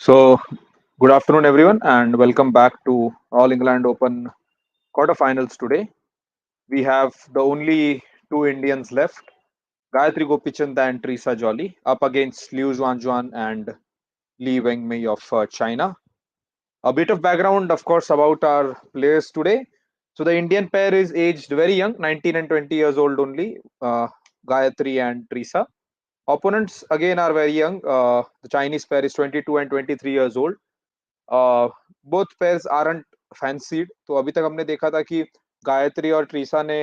So, good afternoon, everyone, and welcome back to All England Open quarterfinals today. We have the only two Indians left, Gayatri Gopichand and Treesa-Gayatri, up against Liu XuanXuan and Li Wenmei of China. A bit of background, of course, about our players today. So, the Indian pair is aged very young, 19 and 20 years old only, Gayatri and Treesa. Opponents again are very young. The Chinese pair is 22 and 23 years old. Both pairs aren't fancied तो अभी तक हमने देखा था कि गायत्री और ट्रीसा ने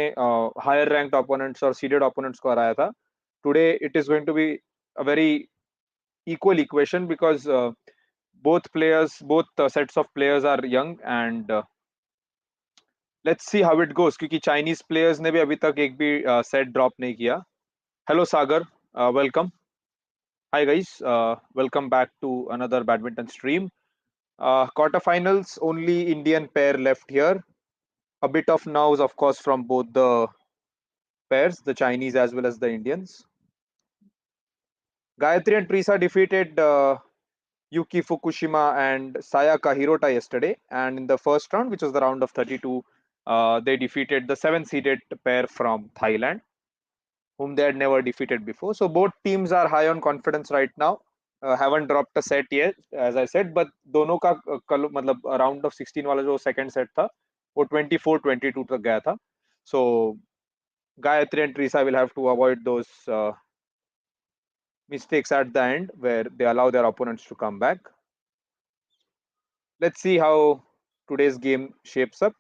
higher ranked opponents और सीडेड ओपोनेंट्स को हराया था today it is going to be a very equal equation because both sets of players are young and let's see how it goes क्योंकि चाइनीज प्लेयर्स ने भी अभी तक एक भी सेट ड्रॉप नहीं किया hello Sagar welcome hi guys welcome back to another badminton stream quarterfinals only Indian pair left here. A bit of nerves, of course, from both the pairs, the Chinese as well as the Indians. Gayatri and Trisa defeated Yuki Fukushima and Sayaka Hirota yesterday, and in the first round, which was the round of 32, they defeated the seven-seeded pair from Thailand, whom they had never defeated before. So both teams are high on confidence right now. Haven't dropped a set yet, as I said, but दोनों का मतलब round of 16 वाला जो second set था वो 24-22 तक गया था. So Gayatri and Teresa will have to avoid those mistakes at the end where they allow their opponents to come back. Let's see how today's game shapes up.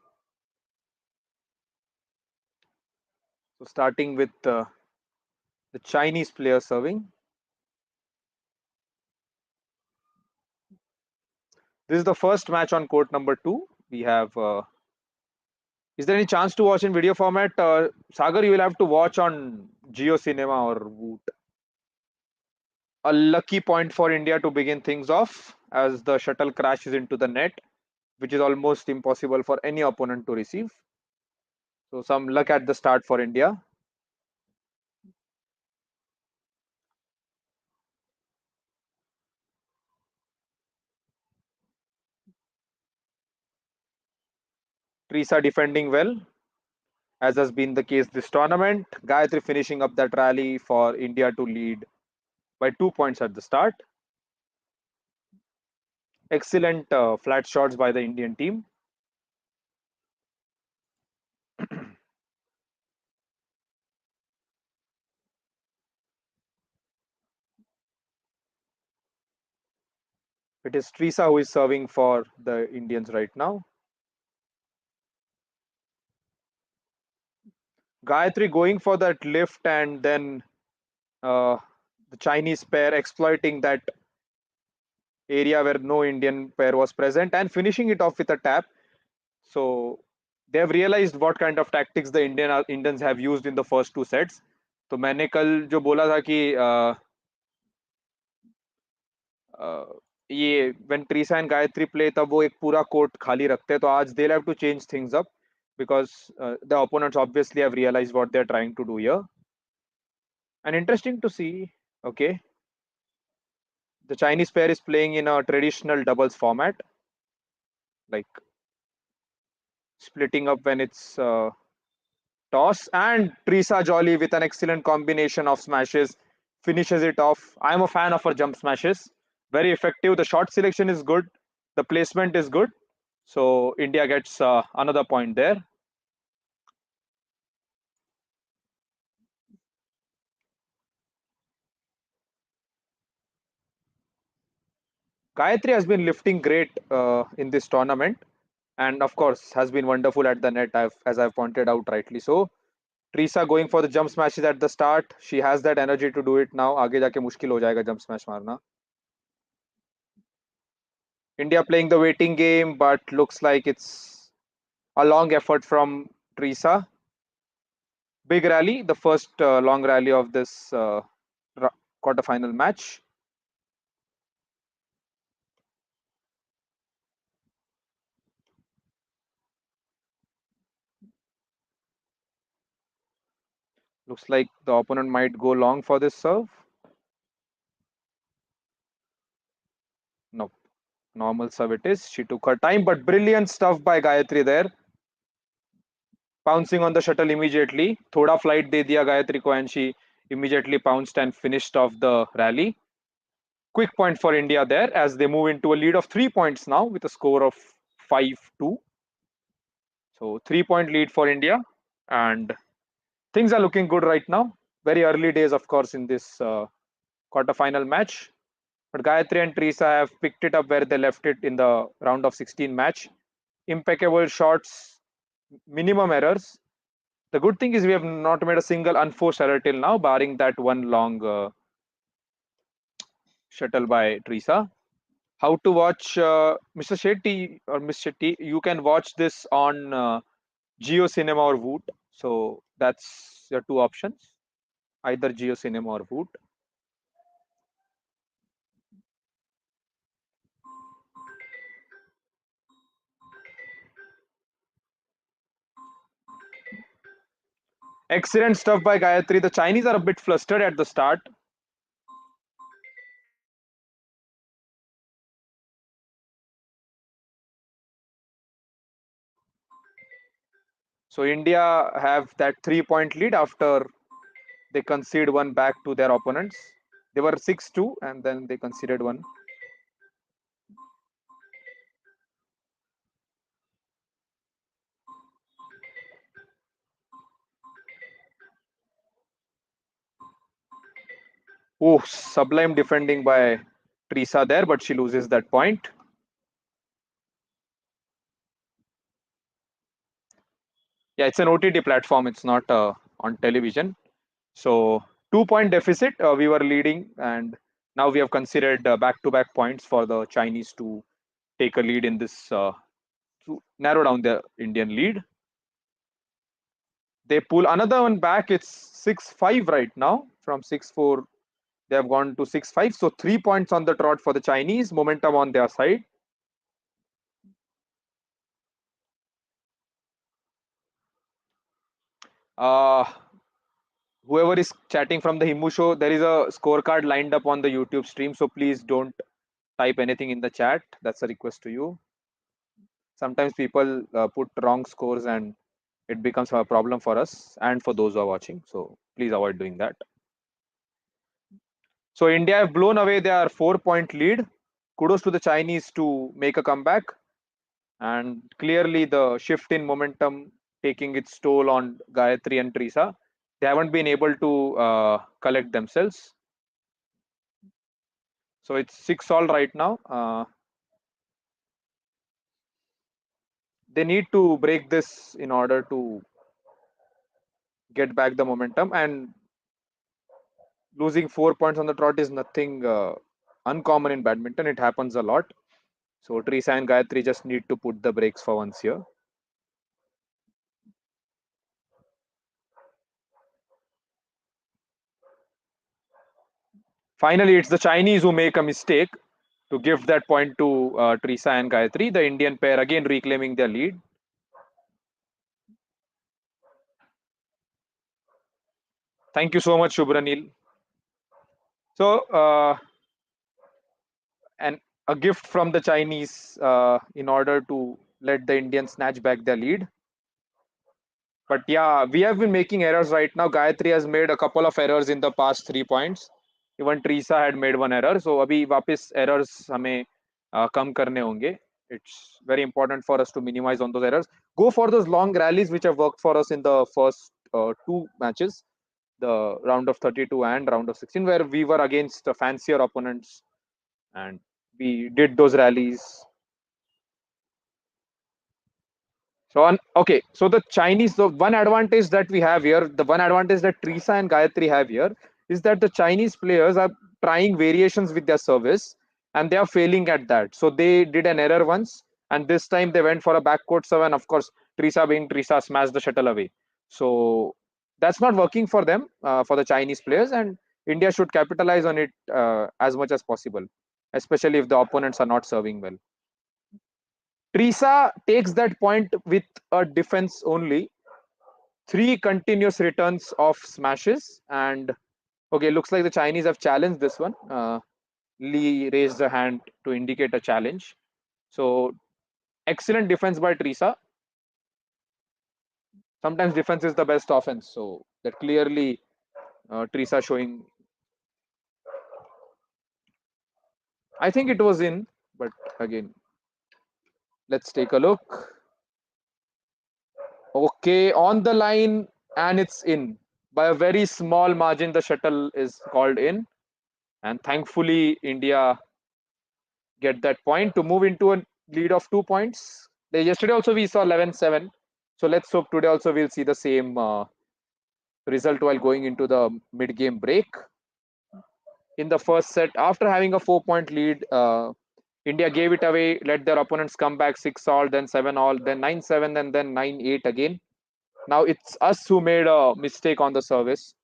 So starting with the Chinese player serving. This is the first match on court number 2. We have. Is there any chance to watch in video format? Sagar, you will have to watch on Geo Cinema or Woot. A lucky point for India to begin things off as the shuttle crashes into the net, which is almost impossible for any opponent to receive. So some luck at the start for India. Teresa defending well, as has been the case this tournament. Gayatri finishing up that rally for India to lead by 2 points at the start. Excellent flat shots by the Indian team. It is Teresa who is serving for the Indians right now. Gayatri going for that lift and then the Chinese pair exploiting that area where no Indian pair was present and finishing it off with a tap. So they have realized what kind of tactics the Indians have used in the first two sets. तो मैंने कल जो बोला था कि ये when Teresa and Gayatri play तब वो एक पूरा कोर्ट खाली रखते हैं तो आज they'll have to change things up because the opponents obviously have realized what they're trying to do here. And interesting to see, okay, the Chinese pair is playing in a traditional doubles format, like splitting up when it's toss, and Treesa-Gayatri with an excellent combination of smashes finishes it off. I'm a fan of her jump smashes, very effective. The shot selection is good, the placement is good, so India gets another point there. Gayatri has been lifting great in this tournament, and of course has been wonderful at the net, as I've pointed out rightly so. Teresa going for the jump smashes at the start. She has that energy to do it now. आगे जाके मुश्किल हो जाएगा jump smash मारना. India playing the waiting game, but looks like it's a long effort from Teresa. Big rally, the first long rally of this quarterfinal match. Looks like the opponent might go long for this serve. No. Normal serve it is. She took her time, but brilliant stuff by Gayatri there. Pouncing on the shuttle immediately. Thoda flight de diya Gayatri ko, and she immediately pounced and finished off the rally. Quick point for India there as they move into a lead of 3 points now with a score of 5-2. So 3 point lead for India, and things are looking good right now. Very early days, of course, in this quarterfinal match. But Gayatri and Treesa have picked it up where they left it in the round of 16 match. Impeccable shots, minimum errors. The good thing is we have not made a single unforced error till now, barring that one long shuttle by Treesa. How to watch Mr. Shetty or Miss Shetty? You can watch this on Geo Cinema or Voot. So that's your two options, either Geo Cinema or Voot. Excellent stuff by Gayatri. The Chinese are a bit flustered at the start. So India have that 3 point lead after they concede one back to their opponents. They were 6-2 and then they conceded one. Oh, sublime defending by Treesa there, but she loses that point. Yeah, it's an OTT platform. It's not on television. So 2 point deficit. We were leading, and now we have considered back-to-back points for the Chinese to take a lead in this to narrow down the Indian lead. They pull another one back. It's 6-5 right now. From 6-4, they have gone to 6-5. So 3 points on the trot for the Chinese. Momentum on their side. Uh, Whoever is chatting from the Himmu show, there is a scorecard lined up on the YouTube stream. So please don't type anything in the chat. That's a request to you. Sometimes people put wrong scores and it becomes a problem for us and for those who are watching. So please avoid doing that. So India have blown away their 4 point lead. Kudos to the Chinese to make a comeback. And clearly the shift in momentum taking its toll on Gayatri and Treesa. They haven't been able to collect themselves. So it's 6-all right now. They need to break this in order to get back the momentum, and losing 4 points on the trot is nothing uncommon in badminton. It happens a lot. So Treesa and Gayatri just need to put the brakes for once here. Finally, it's the Chinese who make a mistake to give that point to Treesa and Gayatri. The Indian pair again reclaiming their lead. Thank you so much, Shubhranil. So, and a gift from the Chinese in order to let the Indians snatch back their lead. But yeah, we have been making errors right now. Gayatri has made a couple of errors in the past 3 points. Even Treesa had made one error. So अभी वापस errors हमें कम करने होंगे. It's very important for us to minimize on those errors. Go for those long rallies which have worked for us in the first two matches, the round of 32 and round of 16, where we were against fancier opponents and we did those rallies. Okay, so the Chinese, the one advantage that we have here, the one advantage that Treesa and Gayatri have here is that the Chinese players are trying variations with their service and they are failing at that. So they did an error once, and this time they went for a backcourt serve, and of course, Treesa being Treesa smashed the shuttle away. So that's not working for them, for the Chinese players, and India should capitalize on it as much as possible, especially if the opponents are not serving well. Treesa takes that point with a defense only. Three continuous returns of smashes, and okay, looks like the Chinese have challenged this one. Lee raised a hand to indicate a challenge. So excellent defense by Treesa. Sometimes defense is the best offense. So that clearly Treesa showing. I think it was in, but again, let's take a look. Okay, on the line, and it's in. By a very small margin, the shuttle is called in. And thankfully, India get that point to move into a lead of 2 points. Yesterday also we saw 11-7. So let's hope today also we'll see the same result while going into the mid-game break. In the first set, after having a 4-point lead, India gave it away, let their opponents come back 6-all, then 7-all, then 9-7, and then 9-8 again. Now it's us who made a mistake on the service.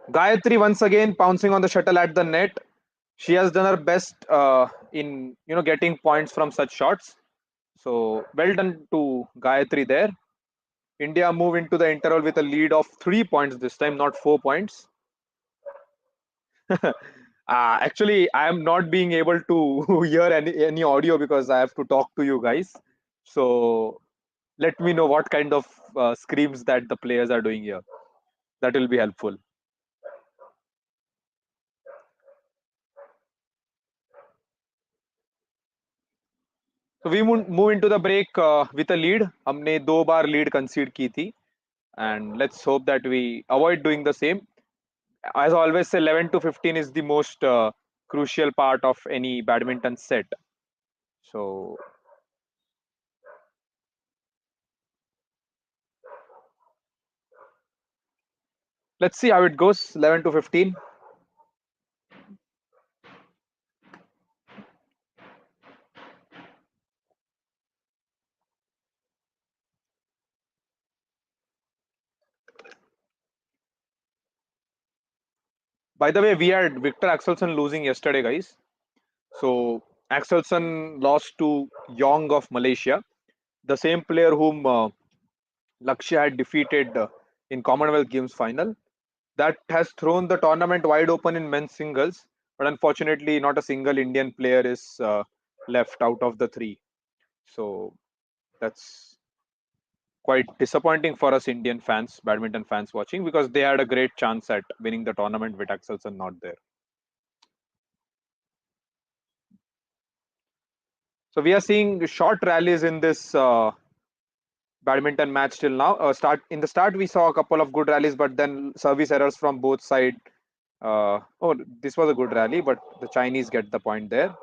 Gayatri once again pouncing on the shuttle at the net. She has done her best in getting points from such shots. So well done to Gayatri there. India move into the interval with a lead of 3 points this time, not 4 points. Actually, I am not being able to hear any audio because I have to talk to you guys. So let me know what kind of screams that the players are doing here. That will be helpful. So we move into the break with a lead. हमने 2 बार lead concede की थी, and let's hope that we avoid doing the same. As I always say, 11 to 15 is the most crucial part of any badminton set. So let's see how it goes. 11 to 15. By the way, we had Victor Axelsen losing yesterday, guys. So Axelsen lost to Yong of Malaysia, the same player whom Lakshya had defeated in Commonwealth Games final. That has thrown the tournament wide open in men's singles, but unfortunately, not a single Indian player is left out of the three. So that's quite disappointing for us Indian fans, badminton fans watching, because they had a great chance at winning the tournament with Axelsen not there. So we are seeing short rallies in this badminton match till now. Start we saw a couple of good rallies, but then service errors from both sides. Oh, this was a good rally, but the Chinese get the point there.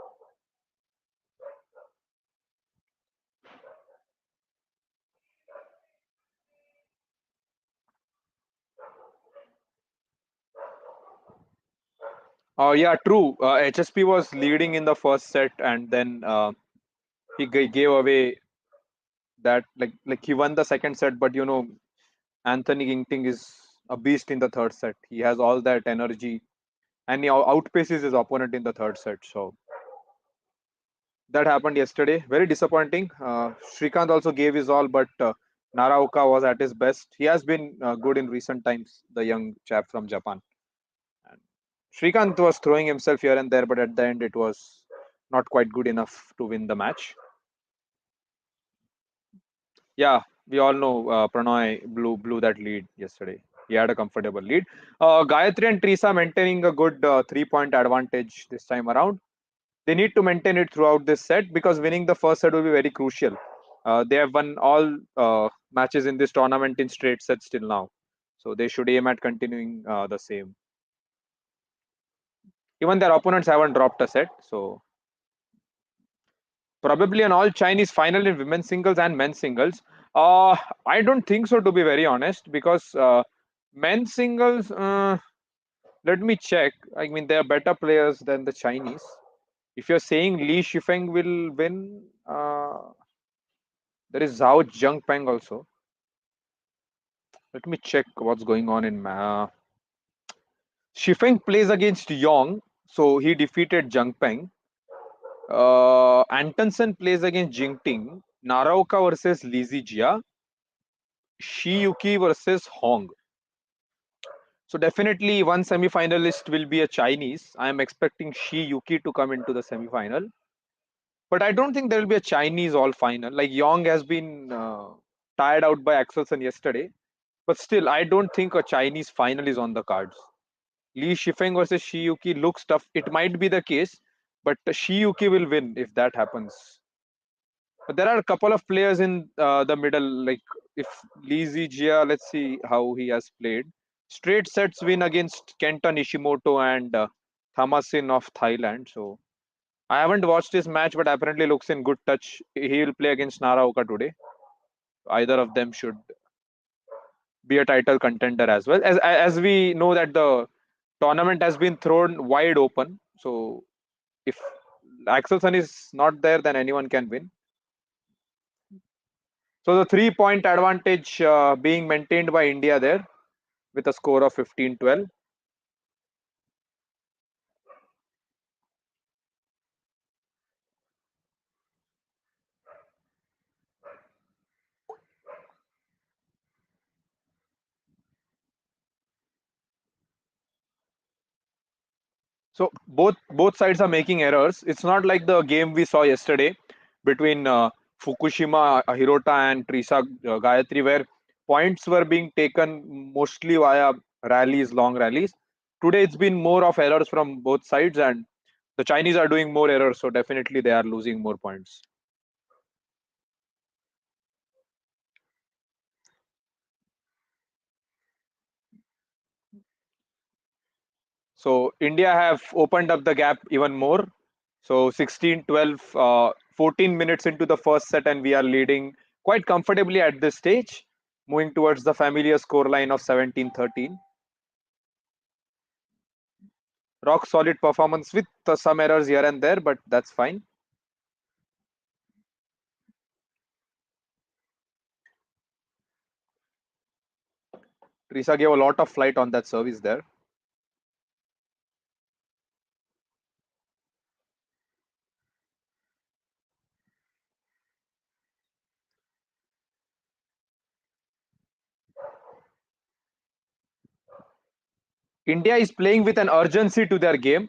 Oh yeah, true. HSP was leading in the first set, and then he gave away that like he won the second set, but Anthony Ginting is a beast in the third set. He has all that energy, and he outpaces his opponent in the third set. So that happened yesterday. Very disappointing. Srikanth also gave his all, but Naraoka was at his best. He has been good in recent times, the young chap from Japan. And Srikanth was throwing himself here and there, but at the end it was not quite good enough to win the match. Yeah, we all know Pranoy blew that lead yesterday. He had a comfortable lead. Gayatri and Treesa maintaining a good 3-point advantage this time around. They need to maintain it throughout this set because winning the first set will be very crucial. They have won all matches in this tournament in straight sets till now, so they should aim at continuing the same. Even their opponents haven't dropped a set, so probably an all Chinese final in women's singles and men's singles. I don't think so, to be very honest, because men's singles. Let me check. I mean, they are better players than the Chinese. If you're saying Li Shifeng will win, there is Zhao Zhengpeng also. Let me check what's going on in Shifeng plays against Yong, so he defeated Zhengpeng. Antonsen plays against Jingting. Naraoka versus Lizijia. Shiyuki versus Hong. So definitely one semi-finalist will be a Chinese. I am expecting Shiyuki to come into the semi-final. But I don't think there will be a Chinese all final. Like Yong has been tired out by Axelsen yesterday. But still, I don't think a Chinese final is on the cards. Li Shifeng versus Shiyuki looks tough. It might be the case, but Shiyuki will win if that happens. But there are a couple of players in the middle, like if Lee Zijia, let's see how he has played. Straight sets win against Kenta Nishimoto and Thamasin of Thailand. So I haven't watched this match, but apparently looks in good touch. He will play against Naraoka today. Either of them should be a title contender as well. As we know that the tournament has been thrown wide open. So if Axelson is not there, then anyone can win. So the 3-point advantage being maintained by India there with a score of 15-12. So both sides are making errors. It's not like the game we saw yesterday between Fukushima Hirota and Treesa-Gayatri, where points were being taken mostly via rallies, long rallies. Today it's been more of errors from both sides, and the Chinese are doing more errors, so definitely they are losing more points. So India have opened up the gap even more. So 16-12, 14 minutes into the first set, and we are leading quite comfortably at this stage, moving towards the familiar scoreline of 17-13. Rock solid performance with some errors here and there, but that's fine. Teresa gave a lot of flight on that service there. India is playing with an urgency to their game,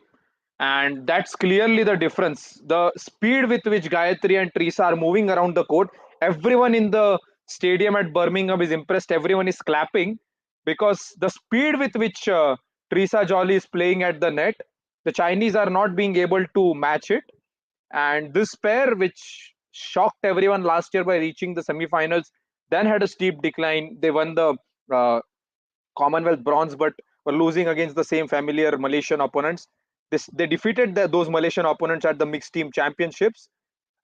and that's clearly the difference. The speed with which Gayatri and Teresa are moving around the court, everyone in the stadium at Birmingham is impressed. Everyone is clapping because the speed with which Teresa Jolly is playing at the net, the Chinese are not being able to match it. And this pair, which shocked everyone last year by reaching the semifinals, then had a steep decline. They won the uh, Commonwealth bronze, but were losing against the same familiar Malaysian opponents. They defeated those Malaysian opponents at the mixed team championships,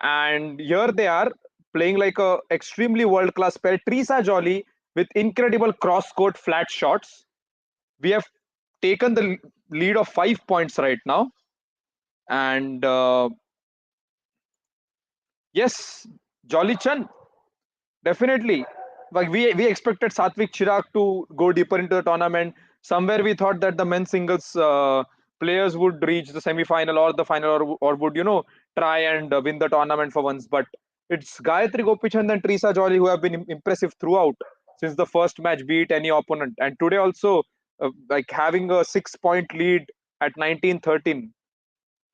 and here they are playing like a extremely world class pair. Teresa Jolly with incredible cross court flat shots. We have taken the lead of 5 points right now, and yes, Jolly Chan definitely. Like we expected Satvik Chirag to go deeper into the tournament. Somewhere we thought that the men's singles players would reach the semi-final or the final, or would try and win the tournament for once. But it's Gayatri Gopichand and Teresa Jolly who have been impressive throughout since the first match, beat any opponent. And today also, like having a 6-point lead at 19-13,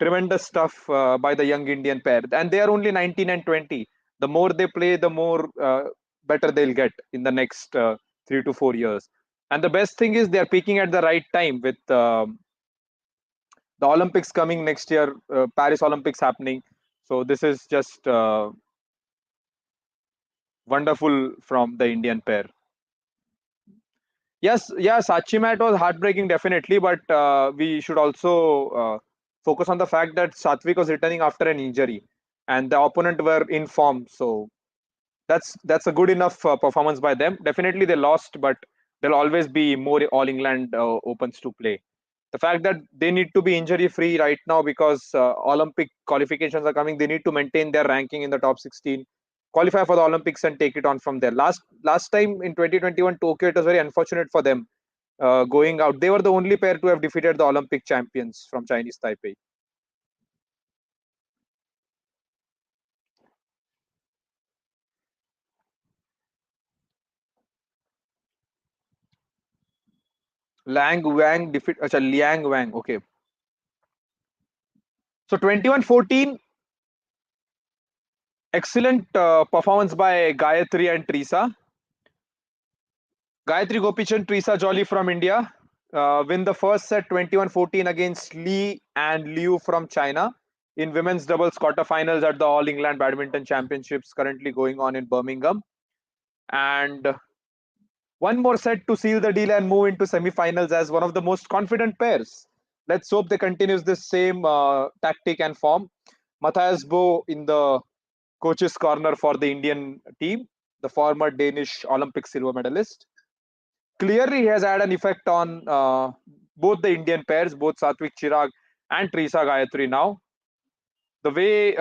tremendous stuff by the young Indian pair. And they are only 19 and 20. The more they play, the more better they'll get in the next 3 to 4 years. And the best thing is they're peaking at the right time with the Olympics coming next year, Paris Olympics happening. So this is just wonderful from the Indian pair. Yes, yeah, Sachi match was heartbreaking, definitely, but we should also focus on the fact that Satvik was returning after an injury, and the opponent were in form. So that's a good enough performance by them. Definitely, they lost, but there'll always be more All England Opens to play. The fact that they need to be injury free right now because Olympic qualifications are coming, they need to maintain their ranking in the top 16, qualify for the Olympics, and take it on from there. Last time in 2021 Tokyo, it was very unfortunate for them going out. They were the only pair to have defeated the Olympic champions from Chinese Taipei. Lang Wang defeat. Acha, Liang Wang. Okay. So 21-14. Excellent performance by Gayatri and Treesa. Gayatri Gopichand, Treesa Jolly from India win the first set 21-14 against Li and Liu from China in women's doubles quarterfinals at the All England Badminton Championships currently going on in Birmingham. And one more set to seal the deal and move into semi-finals as one of the most confident pairs. Let's hope they continues this same tactic and form. Matthias Bo in the coach's corner for the Indian team, the former Danish Olympic silver medalist. Clearly, he has had an effect on both the Indian pairs, both Satwik Chirag and Treesa-Gayatri now. The way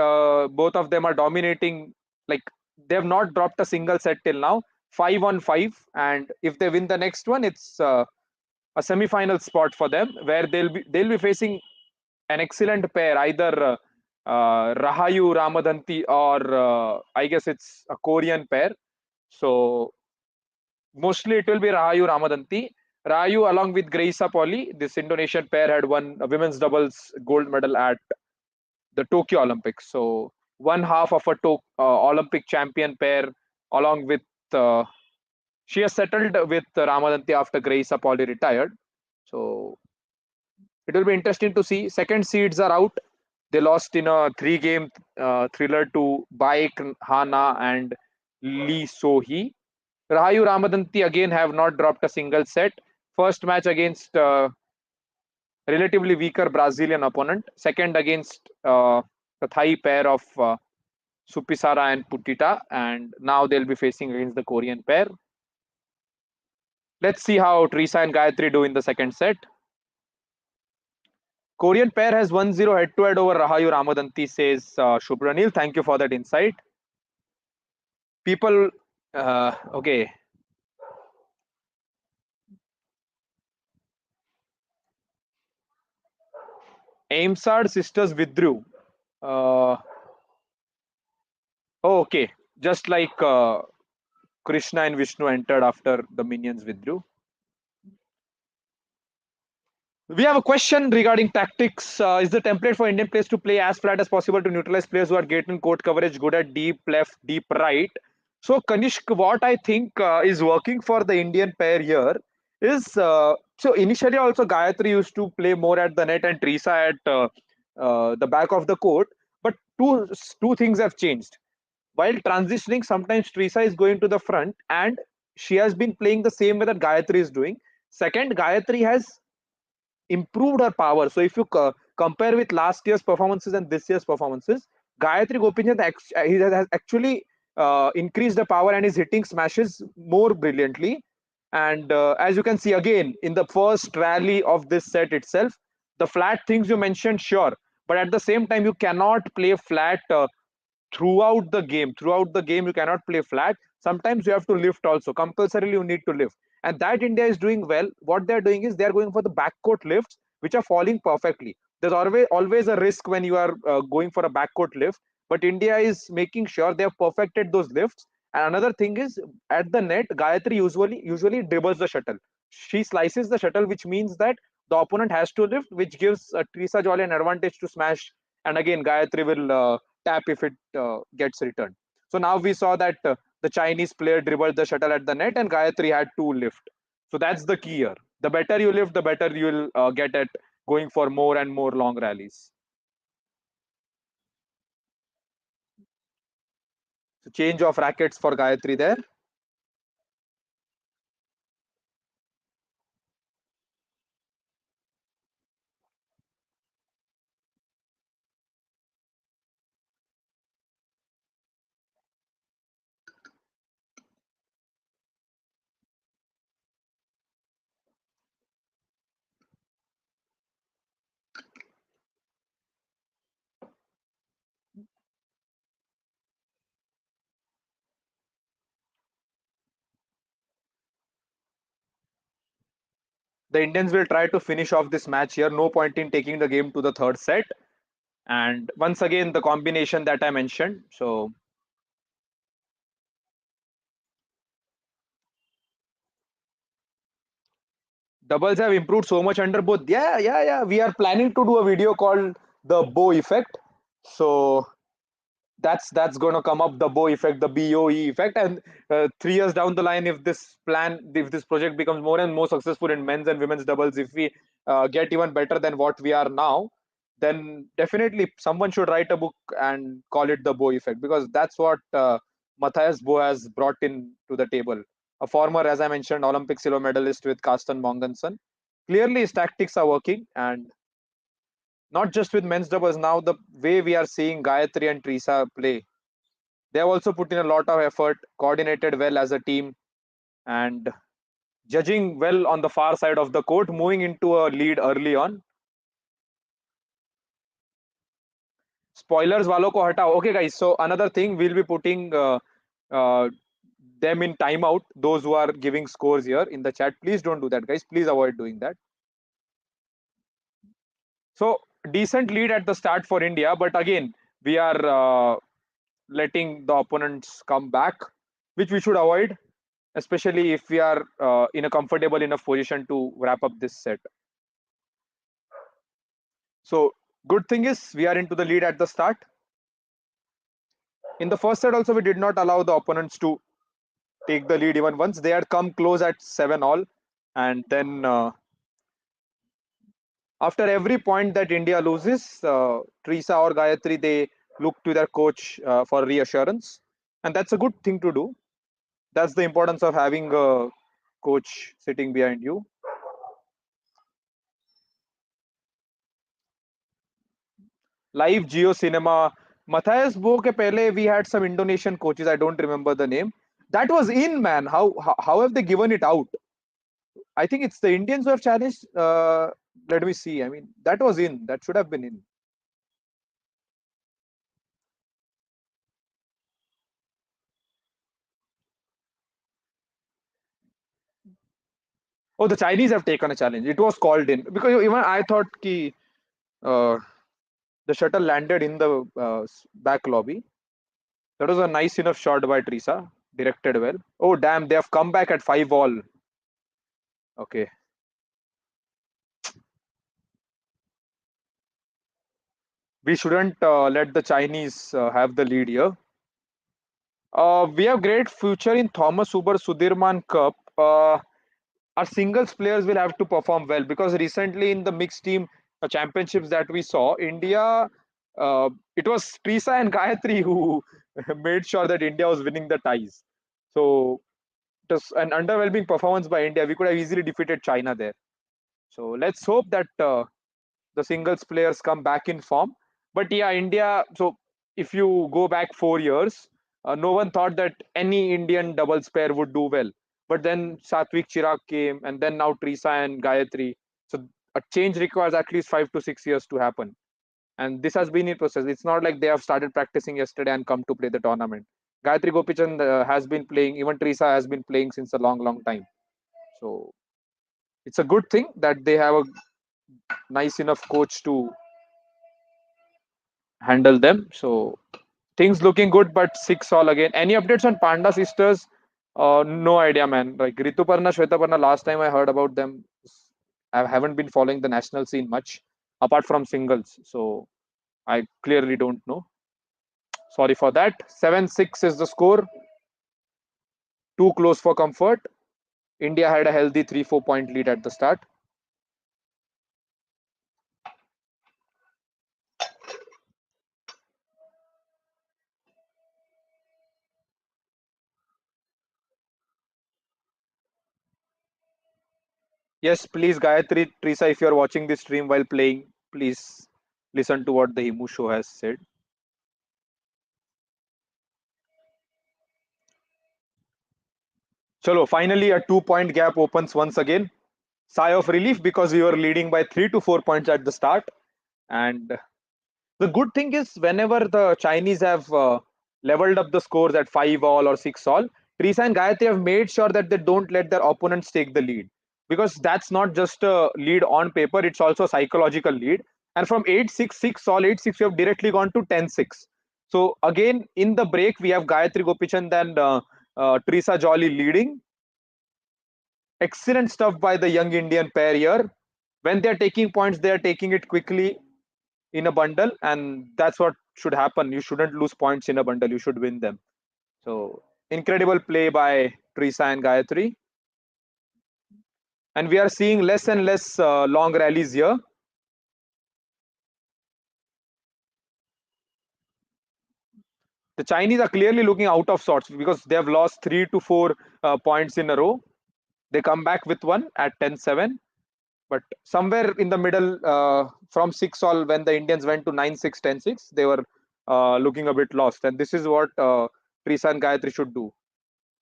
both of them are dominating, like they have not dropped a single set till now, 5-on-5, and if they win the next one, it's a semi-final spot for them where they'll be facing an excellent pair, either Rahayu Ramadanti or I guess it's a Korean pair. So mostly it will be Rahayu Ramadanti. Rahayu along with Graisa Poli, this Indonesian pair had won a women's doubles gold medal at the Tokyo Olympics. So one half of a Olympic champion pair along with she has settled with Ramadanti after Graisa Poli retired. So it will be interesting to see. Second seeds are out. They lost in a three-game thriller to Baek Hana and Lee So-hee. Rahayu Ramadanti again have not dropped a single set. First match against relatively weaker Brazilian opponent. Second against the Thai pair of Supisara and Putita. And now they'll be facing against the Korean pair. Let's see how Treesa and Gayatri do in the second set. Korean pair has 1-0 head-to-head over Rahayu Ramadanti, says Shubhranil. Thank you for that insight. People, okay. Aimsard sisters withdrew. Oh, okay. Just like Krishna and Vishnu entered after the minions withdrew. We have a question regarding tactics. Is the template for Indian players to play as flat as possible to neutralize players who are getting court coverage, good at deep left, deep right? So, Kanishk, what I think is working for the Indian pair here is so initially also Gayatri used to play more at the net and Treesa at the back of the court. But two things have changed. While transitioning, sometimes Treesa is going to the front and she has been playing the same way that Gayatri is doing. Second, Gayatri has improved her power. So if you compare with last year's performances and this year's performances, Gayatri Gopichand has actually increased the power and is hitting smashes more brilliantly. And as you can see again in the first rally of this set itself, the flat things you mentioned, sure, but at the same time you cannot play flat throughout the game you cannot play flat. Sometimes you have to lift also, compulsorily you need to lift, and that India is doing well. What they're doing is they're going for the backcourt lifts which are falling perfectly. There's always a risk when you are going for a backcourt lift, but India is making sure they have perfected those lifts. And another thing is, at the net, Gayatri usually dribbles the shuttle. She slices the shuttle, which means that the opponent has to lift, which gives Treesa Jolly an advantage to smash. And again, Gayatri will tap if it gets returned. So now we saw that the Chinese player dribbled the shuttle at the net and Gayatri had to lift. So that's the key here. The better you lift, the better you will get at going for more and more long rallies. So change of rackets for Gayatri there. The Indians will try to finish off this match here. No point in taking the game to the third set. And once again, the combination that I mentioned. So Doubles have improved so much under both. Yeah, yeah, yeah. We are planning to do a video called the Bow Effect. So that's going to come up, the Bow Effect, the BOE effect, and 3 years down the line, if this project becomes more and more successful in men's and women's doubles, if we get even better than what we are now, then definitely someone should write a book and call it the Bow Effect, because that's what Matthias Bow has brought in to the table. A former, as I mentioned, Olympic silver medalist with Carsten Mongensen. Clearly his tactics are working, and not just with men's doubles. Now the way we are seeing Gayatri and Treesa play, they have also put in a lot of effort, coordinated well as a team, and judging well on the far side of the court, moving into a lead early on. Spoilers walo ko hatao. Okay, guys. So another thing, we'll be putting uh, them in timeout. Those who are giving scores here in the chat, please don't do that, guys. Please avoid doing that. So decent lead at the start for India, but again we are letting the opponents come back, which we should avoid, especially if we are in a comfortable enough position to wrap up this set. So good thing is we are into the lead at the start. In the first set also, we did not allow the opponents to take the lead even once. They had come close at 7-all, and then after every point that India loses, Treesa or Gayatri, they look to their coach for reassurance, and that's a good thing to do. That's the importance of having a coach sitting behind you. Live Geo Cinema. Matthias Bo ke pehle we had some Indonesian coaches. I don't remember the name. That was in, man. How have they given it out? I think it's the Indians who have challenged. Let me see. I mean, that was in. That should have been in. Oh, the Chinese have taken a challenge. It was called in because even I thought ki, uh, the shuttle landed in the back lobby. That was a nice enough shot by Treesa, directed well. Oh damn! They have come back at 5-all. Okay. We shouldn't let the Chinese have the lead here. We have great future in Thomas Uber Sudirman Cup. Our singles players will have to perform well, because recently in the mixed team championships that we saw, India, it was Treesa and Gayatri who made sure that India was winning the ties. So it was an underwhelming performance by India. We could have easily defeated China there. So let's hope that the singles players come back in form. But yeah, India. So if you go back 4 years, no one thought that any Indian doubles pair would do well. But then Satvik Chirag came, and then now Treesa and Gayatri. So a change requires at least 5 to 6 years to happen. And this has been in process. It's not like they have started practicing yesterday and come to play the tournament. Gayatri Gopichand has been playing. Even Treesa has been playing since a long, long time. So it's a good thing that they have a nice enough coach to handle them. So things looking good, but 6-all again. Any updates on Panda sisters? No idea, man. Like Rituparna, Shwetaparna, last time I heard about them, I haven't been following the national scene much apart from singles. So I clearly don't know. Sorry for that. 7-6 is the score. Too close for comfort. India had a healthy 3-4 point lead at the start. Yes, please, Gayatri, Treesa, if you are watching this stream while playing, please listen to what the Himu show has said. Chalo, finally a 2 point gap opens once again. Sigh of relief, because we were leading by 3 to 4 points at the start. And the good thing is, whenever the Chinese have leveled up the scores at 5-all or 6-all, Teresa and Gayatri have made sure that they don't let their opponents take the lead, because that's not just a lead on paper, it's also a psychological lead. And from 8-6, 6-all, 8-6, we have directly gone to 10-6. So again, in the break, we have Gayatri Gopichand and Teresa Jolly leading. Excellent stuff by the young Indian pair here. When they're taking points, they're taking it quickly in a bundle, and that's what should happen. You shouldn't lose points in a bundle, you should win them. So, incredible play by Treesa and Gayatri. And we are seeing less and less long rallies here. The Chinese are clearly looking out of sorts because they have lost 3 to 4 points in a row. They come back with one at 10-7. But somewhere in the middle, from 6 all, when the Indians went to 9-6, 10-6, they were looking a bit lost. And this is what Treesa and Gayatri should do,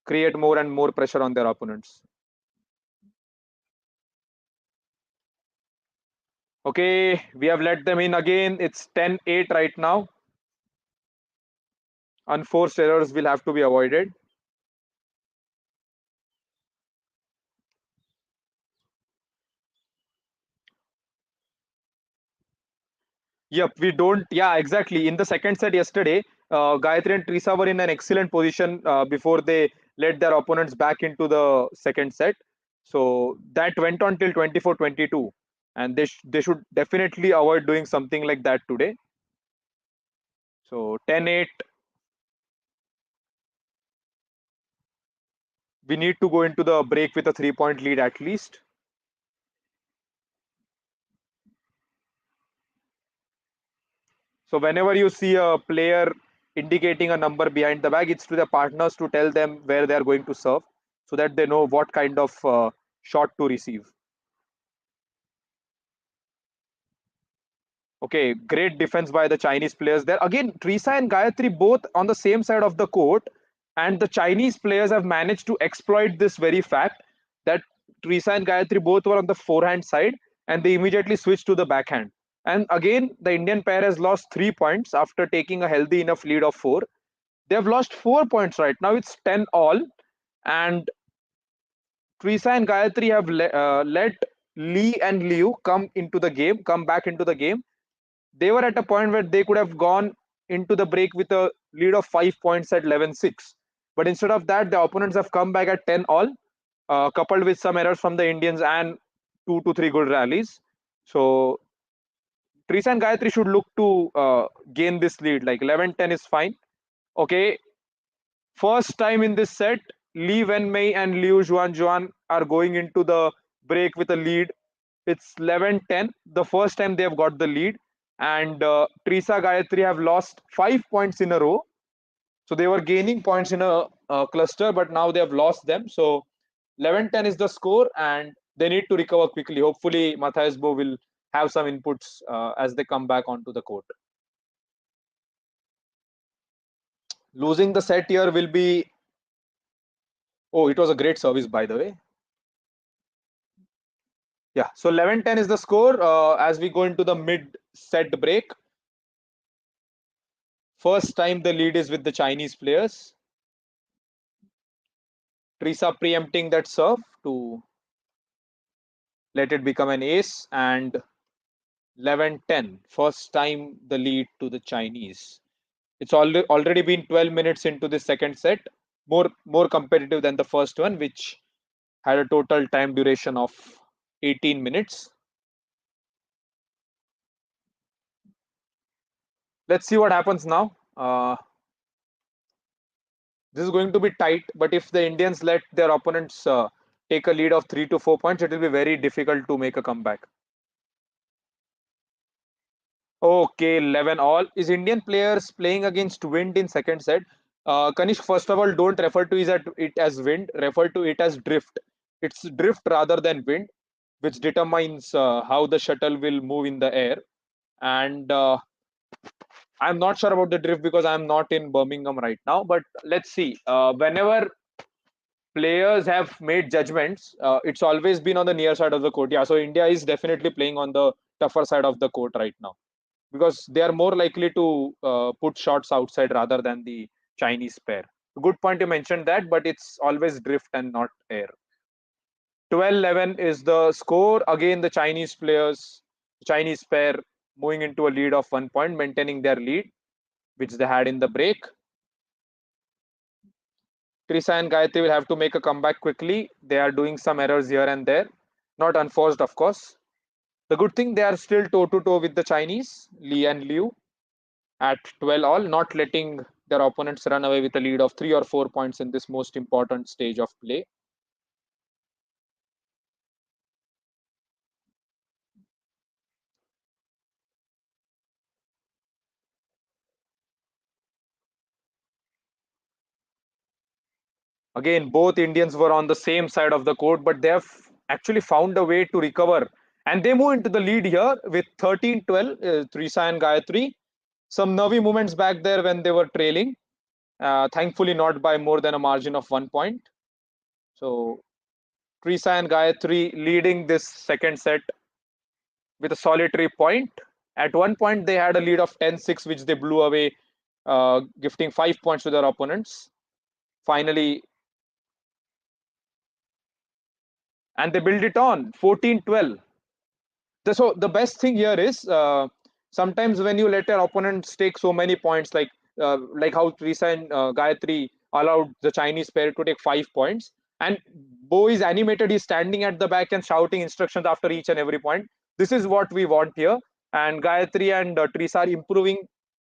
create more and more pressure on their opponents. Okay, we have let them in again. It's 10-8 right now. Unforced errors will have to be avoided. Yep, we don't. Yeah, exactly. In the second set yesterday, Gayatri and Treesa were in an excellent position before they led their opponents back into the second set. So that went on till 24-22. And they should definitely avoid doing something like that today. So 10-8. We need to go into the break with a 3-point lead at least. So whenever you see a player indicating a number behind the bag, it's to the partners to tell them where they are going to serve so that they know what kind of shot to receive. Okay, great defense by the Chinese players there. Again, Treesa and Gayatri both on the same side of the court, and the Chinese players have managed to exploit this very fact that Treesa and Gayatri both were on the forehand side and they immediately switched to the backhand. And again, the Indian pair has lost 3 points after taking a healthy enough lead of 4. They have lost 4 points right now. It's 10 all, and Treesa and Gayatri have let Li and Liu come back into the game. They were at a point where they could have gone into the break with a lead of 5 points at 11-6. But instead of that, the opponents have come back at 10 all, coupled with some errors from the Indians and 2 to 3 good rallies. So Treesa and Gayatri should look to gain this lead. Like 11-10 is fine. Okay, first time in this set, Wenmei and XuanXuan are going into the break with a lead. It's 11-10. The first time they have got the lead. And Treesa-Gayatri have lost 5 points in a row. So they were gaining points in a cluster, but now they have lost them. So 11-10 is the score, and they need to recover quickly. Hopefully, Matthias Bo will have some inputs as they come back onto the court. Losing the set here will be. Oh, it was a great service, by the way. Yeah, so 11-10 is the score as we go into the mid set break. First time the lead is with the Chinese players. Treesa preempting that serve to let it become an ace, and 11-10. First time the lead to the Chinese. It's already been 12 minutes into the second set. More competitive than the first one, which had a total time duration of 18 minutes. Let's see what happens now. This is going to be tight, but if the Indians let their opponents take a lead of 3 to 4 points, it will be very difficult to make a comeback. Okay, 11 all. Is Indian players playing against wind in second set? Kanish, first of all, don't refer to it as wind. Refer to it as drift. It's drift rather than wind, which determines how the shuttle will move in the air. And I'm not sure about the drift because I'm not in Birmingham right now. But let's see. Whenever players have made judgments, it's always been on the near side of the court. Yeah, so India is definitely playing on the tougher side of the court right now because they are more likely to put shots outside rather than the Chinese pair. Good point you mentioned that, but it's always drift and not air. 12-11 is the score. Again, the Chinese pair moving into a lead of 1 point, maintaining their lead, which they had in the break. Treesa and Gayatri will have to make a comeback quickly. They are doing some errors here and there, not unforced, of course. The good thing, they are still toe to toe with the Chinese, Li and Liu, at 12 all, not letting their opponents run away with a lead of 3 or 4 points in this most important stage of play. Again, both Indians were on the same side of the court, but they have actually found a way to recover. And they move into the lead here with 13-12, Treesa and Gayatri. Some nervy moments back there when they were trailing. Thankfully, not by more than a margin of 1 point. So, Treesa and Gayatri leading this second set with a solitary point. At one point, they had a lead of 10-6, which they blew away, gifting 5 points to their opponents. Finally, and they build it on 14-12. So the best thing here is sometimes when you let your opponents take so many points, like how Teresa and Gayatri allowed the Chinese pair to take 5 points, and Bo is animated, he's standing at the back and shouting instructions after each and every point. This is what we want here, and Gayatri and Teresa are improving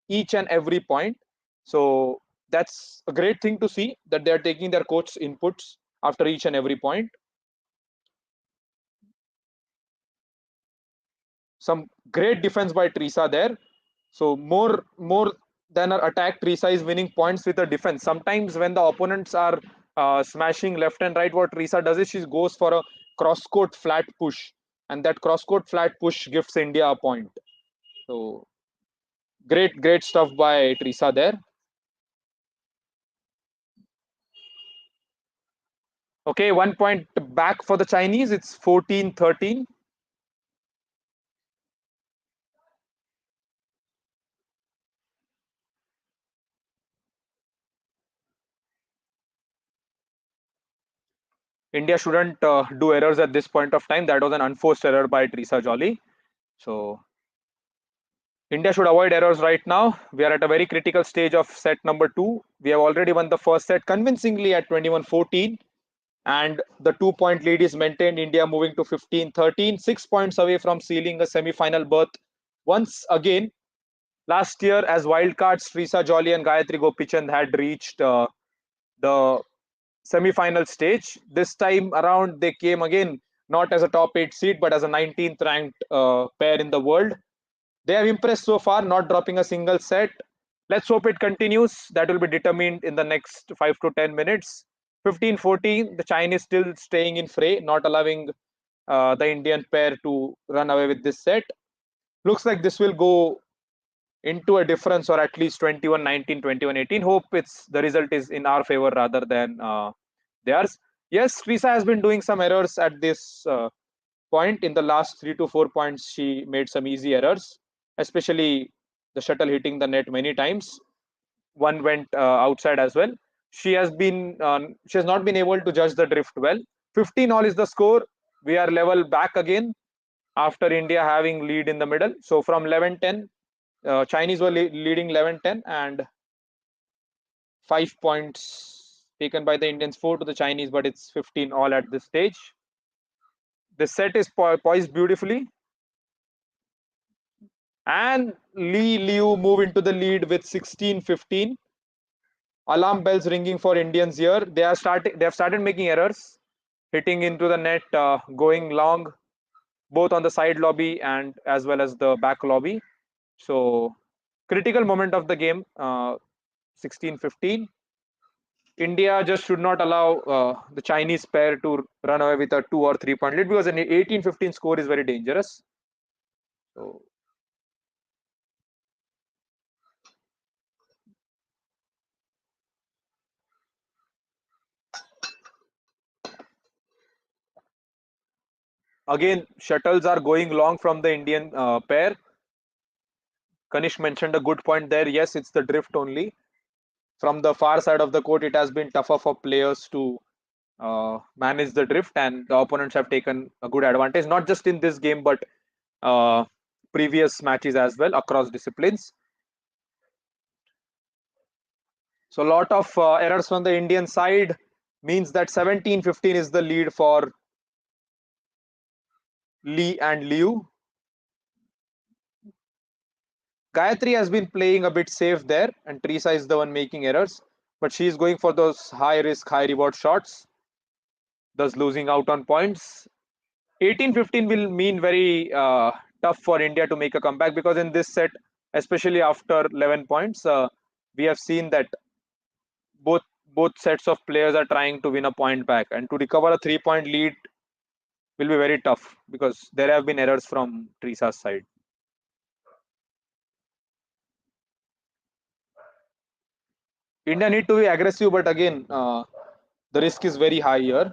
each and every point. So that's a great thing to see that they are taking their coach's inputs after each and every point. Some great defense by Teresa there. So more than an attack, Teresa is winning points with a defense. Sometimes when the opponents are smashing left and right, what Teresa does is she goes for a cross court flat push, and that cross court flat push gives India a point. So great stuff by Teresa there. Okay, 1 point back for the Chinese. It's 14-13. India shouldn't do errors at this point of time. That was an unforced error by Teresa Jolly. So India should avoid errors right now. We are at a very critical stage of set number 2. We have already won the first set convincingly at 21-14. And the 2 point lead is maintained. India moving to 15-13, 6 points away from sealing a semi-final berth. Once again, last year as wildcards, Treesa Jolly and Gayatri Gopichand had reached the semi-final stage. This time around, they came again not as a top 8 seed, but as a 19th ranked pair in the world. They have impressed so far, not dropping a single set. Let's hope it continues. That will be determined in the next 5 to 10 minutes. 15-14, the Chinese still staying in fray, not allowing the Indian pair to run away with this set. Looks like this will go into a difference, or at least 21-19, 21-18. Hope it's the result is in our favor rather than theirs. Yes, Teresa has been doing some errors at this point. In the last 3 to 4 points, she made some easy errors, especially the shuttle hitting the net many times. One went outside as well. She has not been able to judge the drift well. 15 all is the score. We are level back again after India having lead in the middle. So from 11-10, Chinese were leading 11-10, and 5 points taken by the Indians, 4 to the Chinese, but it's 15 all at this stage. The set is poised beautifully, and Li-Liu move into the lead with 16-15. Alarm bells ringing for Indians here. They have started making errors, hitting into the net, going long, both on the side lobby and as well as the back lobby. So critical moment of the game, 16-15. India just should not allow the Chinese pair to run away with a 2 or 3 point lead, because an 18-15 score is very dangerous. So again, shuttles are going long from the Indian pair. Kanish mentioned a good point there. Yes, it's the drift only. From the far side of the court, it has been tougher for players to manage the drift, and the opponents have taken a good advantage, not just in this game, but previous matches as well across disciplines. So a lot of errors from the Indian side means that 17-15 is the lead for Li and Liu. Gayatri has been playing a bit safe there, and Treesa is the one making errors. But she is going for those high risk, high reward shots, thus losing out on points. 18-15 will mean very tough for India to make a comeback, because in this set, especially after 11 points, we have seen that both both sets of players are trying to win a point back, and to recover a 3-point lead will be very tough because there have been errors from Treesa's side. India need to be aggressive, but again, the risk is very high here.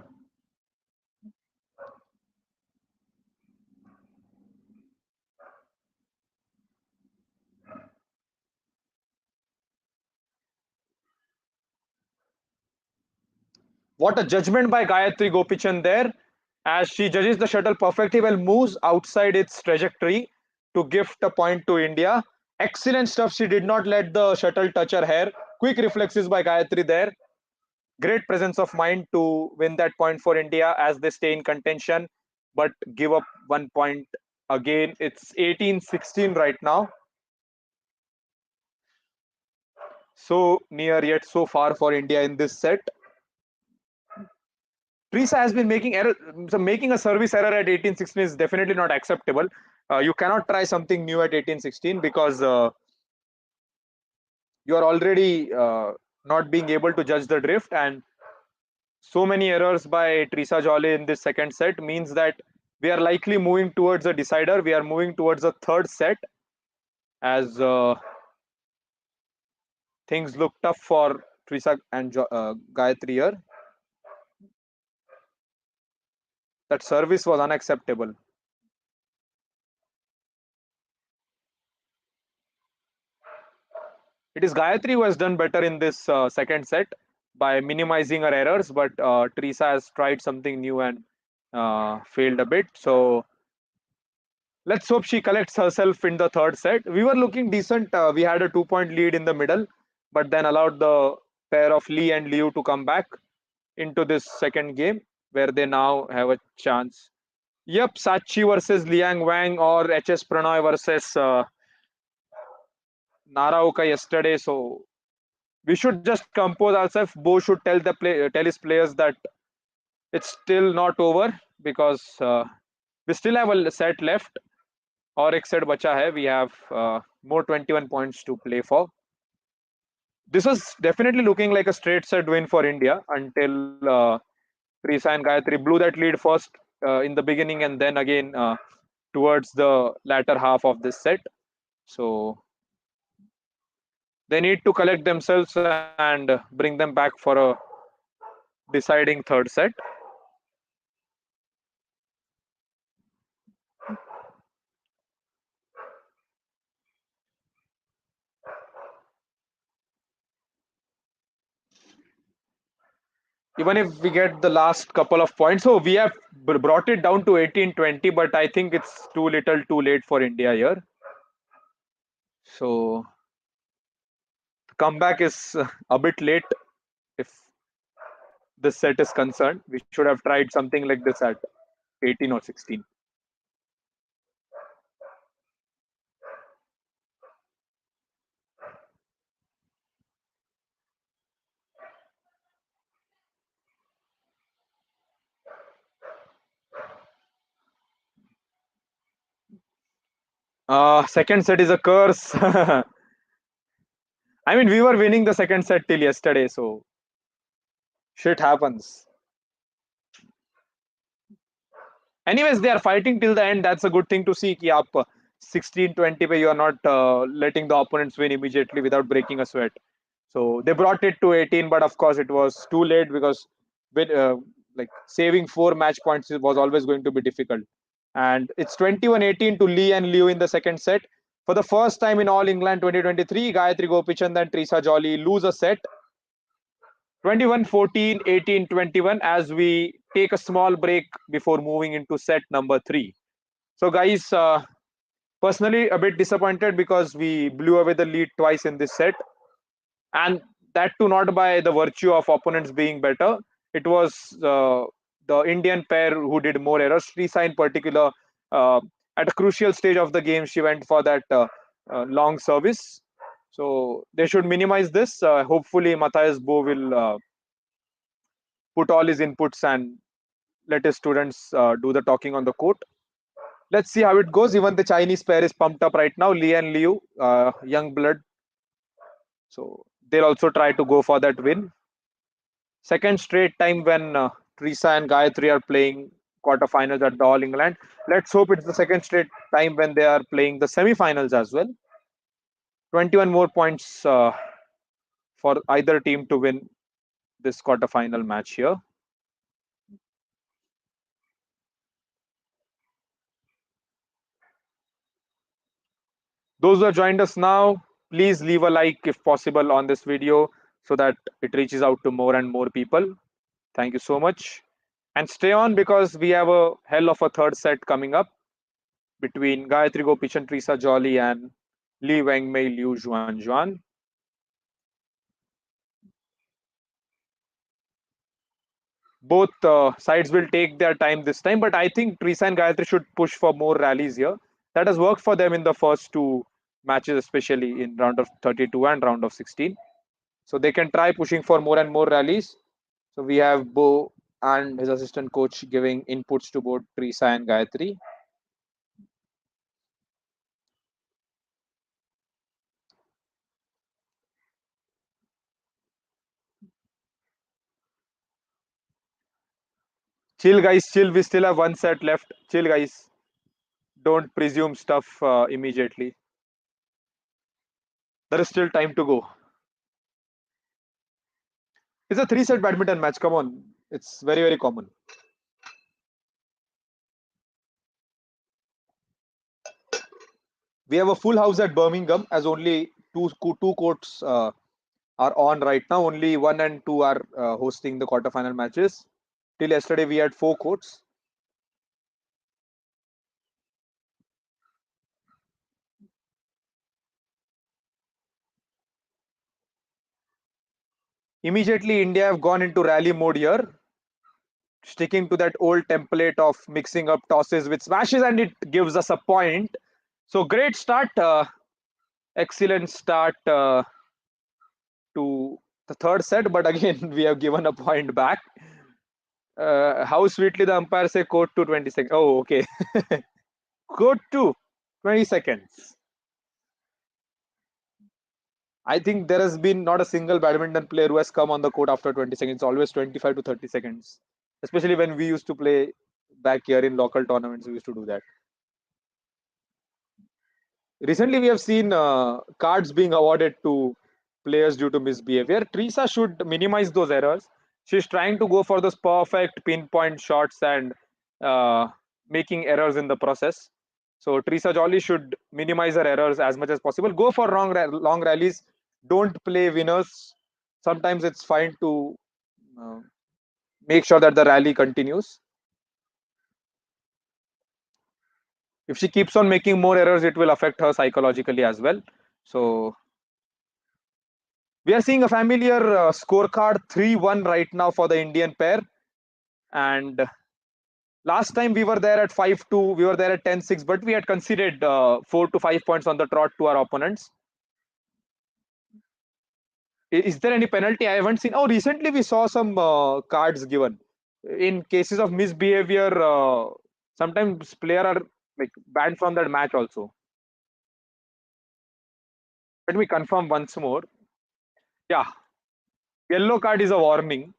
What a judgment by Gayatri Gopichand there, as she judges the shuttle perfectly well, moves outside its trajectory to gift a point to India. Excellent stuff. She did not let the shuttle touch her hair. Quick reflexes by Gayatri there. Great presence of mind to win that point for India as they stay in contention, but give up 1 point again. It's 18-16 right now. So near yet so far for India in this set. Treesa has been making error, so making a service error at 18-16 is definitely not acceptable. You cannot try something new at 18-16 because you are already not being able to judge the drift, and so many errors by Treesa-Gayatri in this second set means that we are likely moving towards a decider. We are moving towards a third set as things look tough for Treesa and Gayatri here. That service was unacceptable. It is Gayatri who has done better in this second set by minimizing her errors, but Treesa has tried something new and failed a bit. So let's hope she collects herself in the third set. We were looking decent. We had a 2-point lead in the middle, but then allowed the pair of Li and Liu to come back into this second game, where they now have a chance. Yep, Sachi versus Liang Wang or HS Pranoy versus Naraoka yesterday. So we should just compose ourselves. Bo should tell his players that it's still not over, because we still have a set left. Or एक set बचा है. We have more 21 points to play for. This was definitely looking like a straight set win for India until Treesa and Gayatri blew that lead first in the beginning, and then again towards the latter half of this set. So they need to collect themselves and bring them back for a deciding third set. Even if we get the last couple of points, so we have brought it down to 18-20, but I think it's too little too late for India here. So comeback is a bit late if this set is concerned. We should have tried something like this at 18 or 16. Second set is a curse. I mean, we were winning the second set till yesterday, so shit happens. Anyways, they are fighting till the end. That's a good thing to see. Ki aap 16-20 pe you are not letting the opponents win immediately without breaking a sweat. So they brought it to 18, but of course it was too late, because with, like saving 4 match points was always going to be difficult. And it's 21-18 to Li and Liu in the second set. For the first time in All England 2023, Gayatri Gopichand and Treesa-Gayatri lose a set. 21-14, 18-21, as we take a small break before moving into set number 3. So guys, personally a bit disappointed because we blew away the lead twice in this set, and that too not by the virtue of opponents being better. It was the Indian pair who did more errors. Treesa in particular, uh, at a crucial stage of the game, she went for that long service. So they should minimize this. Hopefully, Matthias Bo will put all his inputs and let his students do the talking on the court. Let's see how it goes. Even the Chinese pair is pumped up right now. Li and Liu, young blood. So they'll also try to go for that win. Second straight time when Treesa and Gayatri are playing quarterfinals at the All England. Let's hope it's the second straight time when they are playing the semi-finals as well. 21 more points for either team to win this quarterfinal match here. Those who have joined us now, please leave a like if possible on this video so that it reaches out to more and more people. Thank you so much. And stay on because we have a hell of a third set coming up between Gayatri Gopichand, Treesa-Gayatri and Wenmei, Liu, XuanXuan. Both sides will take their time this time, but I think Treesa and Gayatri should push for more rallies here. That has worked for them in the first two matches, especially in round of 32 and round of 16. So they can try pushing for more and more rallies. So we have Bo and his assistant coach giving inputs to both Treesa and Gayatri. Chill, guys, chill. We still have one set left. Chill, guys. Don't presume stuff immediately. There is still time to go. It's a three-set badminton match. Come on. It's very, very common. We have a full house at Birmingham as only two courts are on right now. Only 1 and 2 are hosting the quarterfinal matches. Till yesterday, we had 4 courts. Immediately, India have gone into rally mode here, sticking to that old template of mixing up tosses with smashes, and it gives us a point. So great start, excellent start to the third set, but again we have given a point back. How sweetly the umpire say court to 20 seconds. Oh, okay. Court to 20 seconds. I think there has been not a single badminton player who has come on the court after 20 seconds. Always 25 to 30 seconds. Especially when we used to play back here in local tournaments, we used to do that. Recently, we have seen cards being awarded to players due to misbehavior. Treesa should minimize those errors. She's trying to go for those perfect pinpoint shots and uh, making errors in the process. So Treesa-Gayatri should minimize her errors as much as possible. Go for long rallies. Don't play winners. Sometimes it's fine to uh, make sure that the rally continues. If she keeps on making more errors, it will affect her psychologically as well. So we are seeing a familiar scorecard 3-1 right now for the Indian pair. And last time we were there at 5-2, we were there at 10-6, but we had conceded 4 to 5 points on the trot to our opponents. Is there any penalty? I haven't seen. Oh, recently we saw some cards given. In cases of misbehavior, sometimes player are like banned from that match also. Let me confirm once more. Yeah, yellow card is a warning,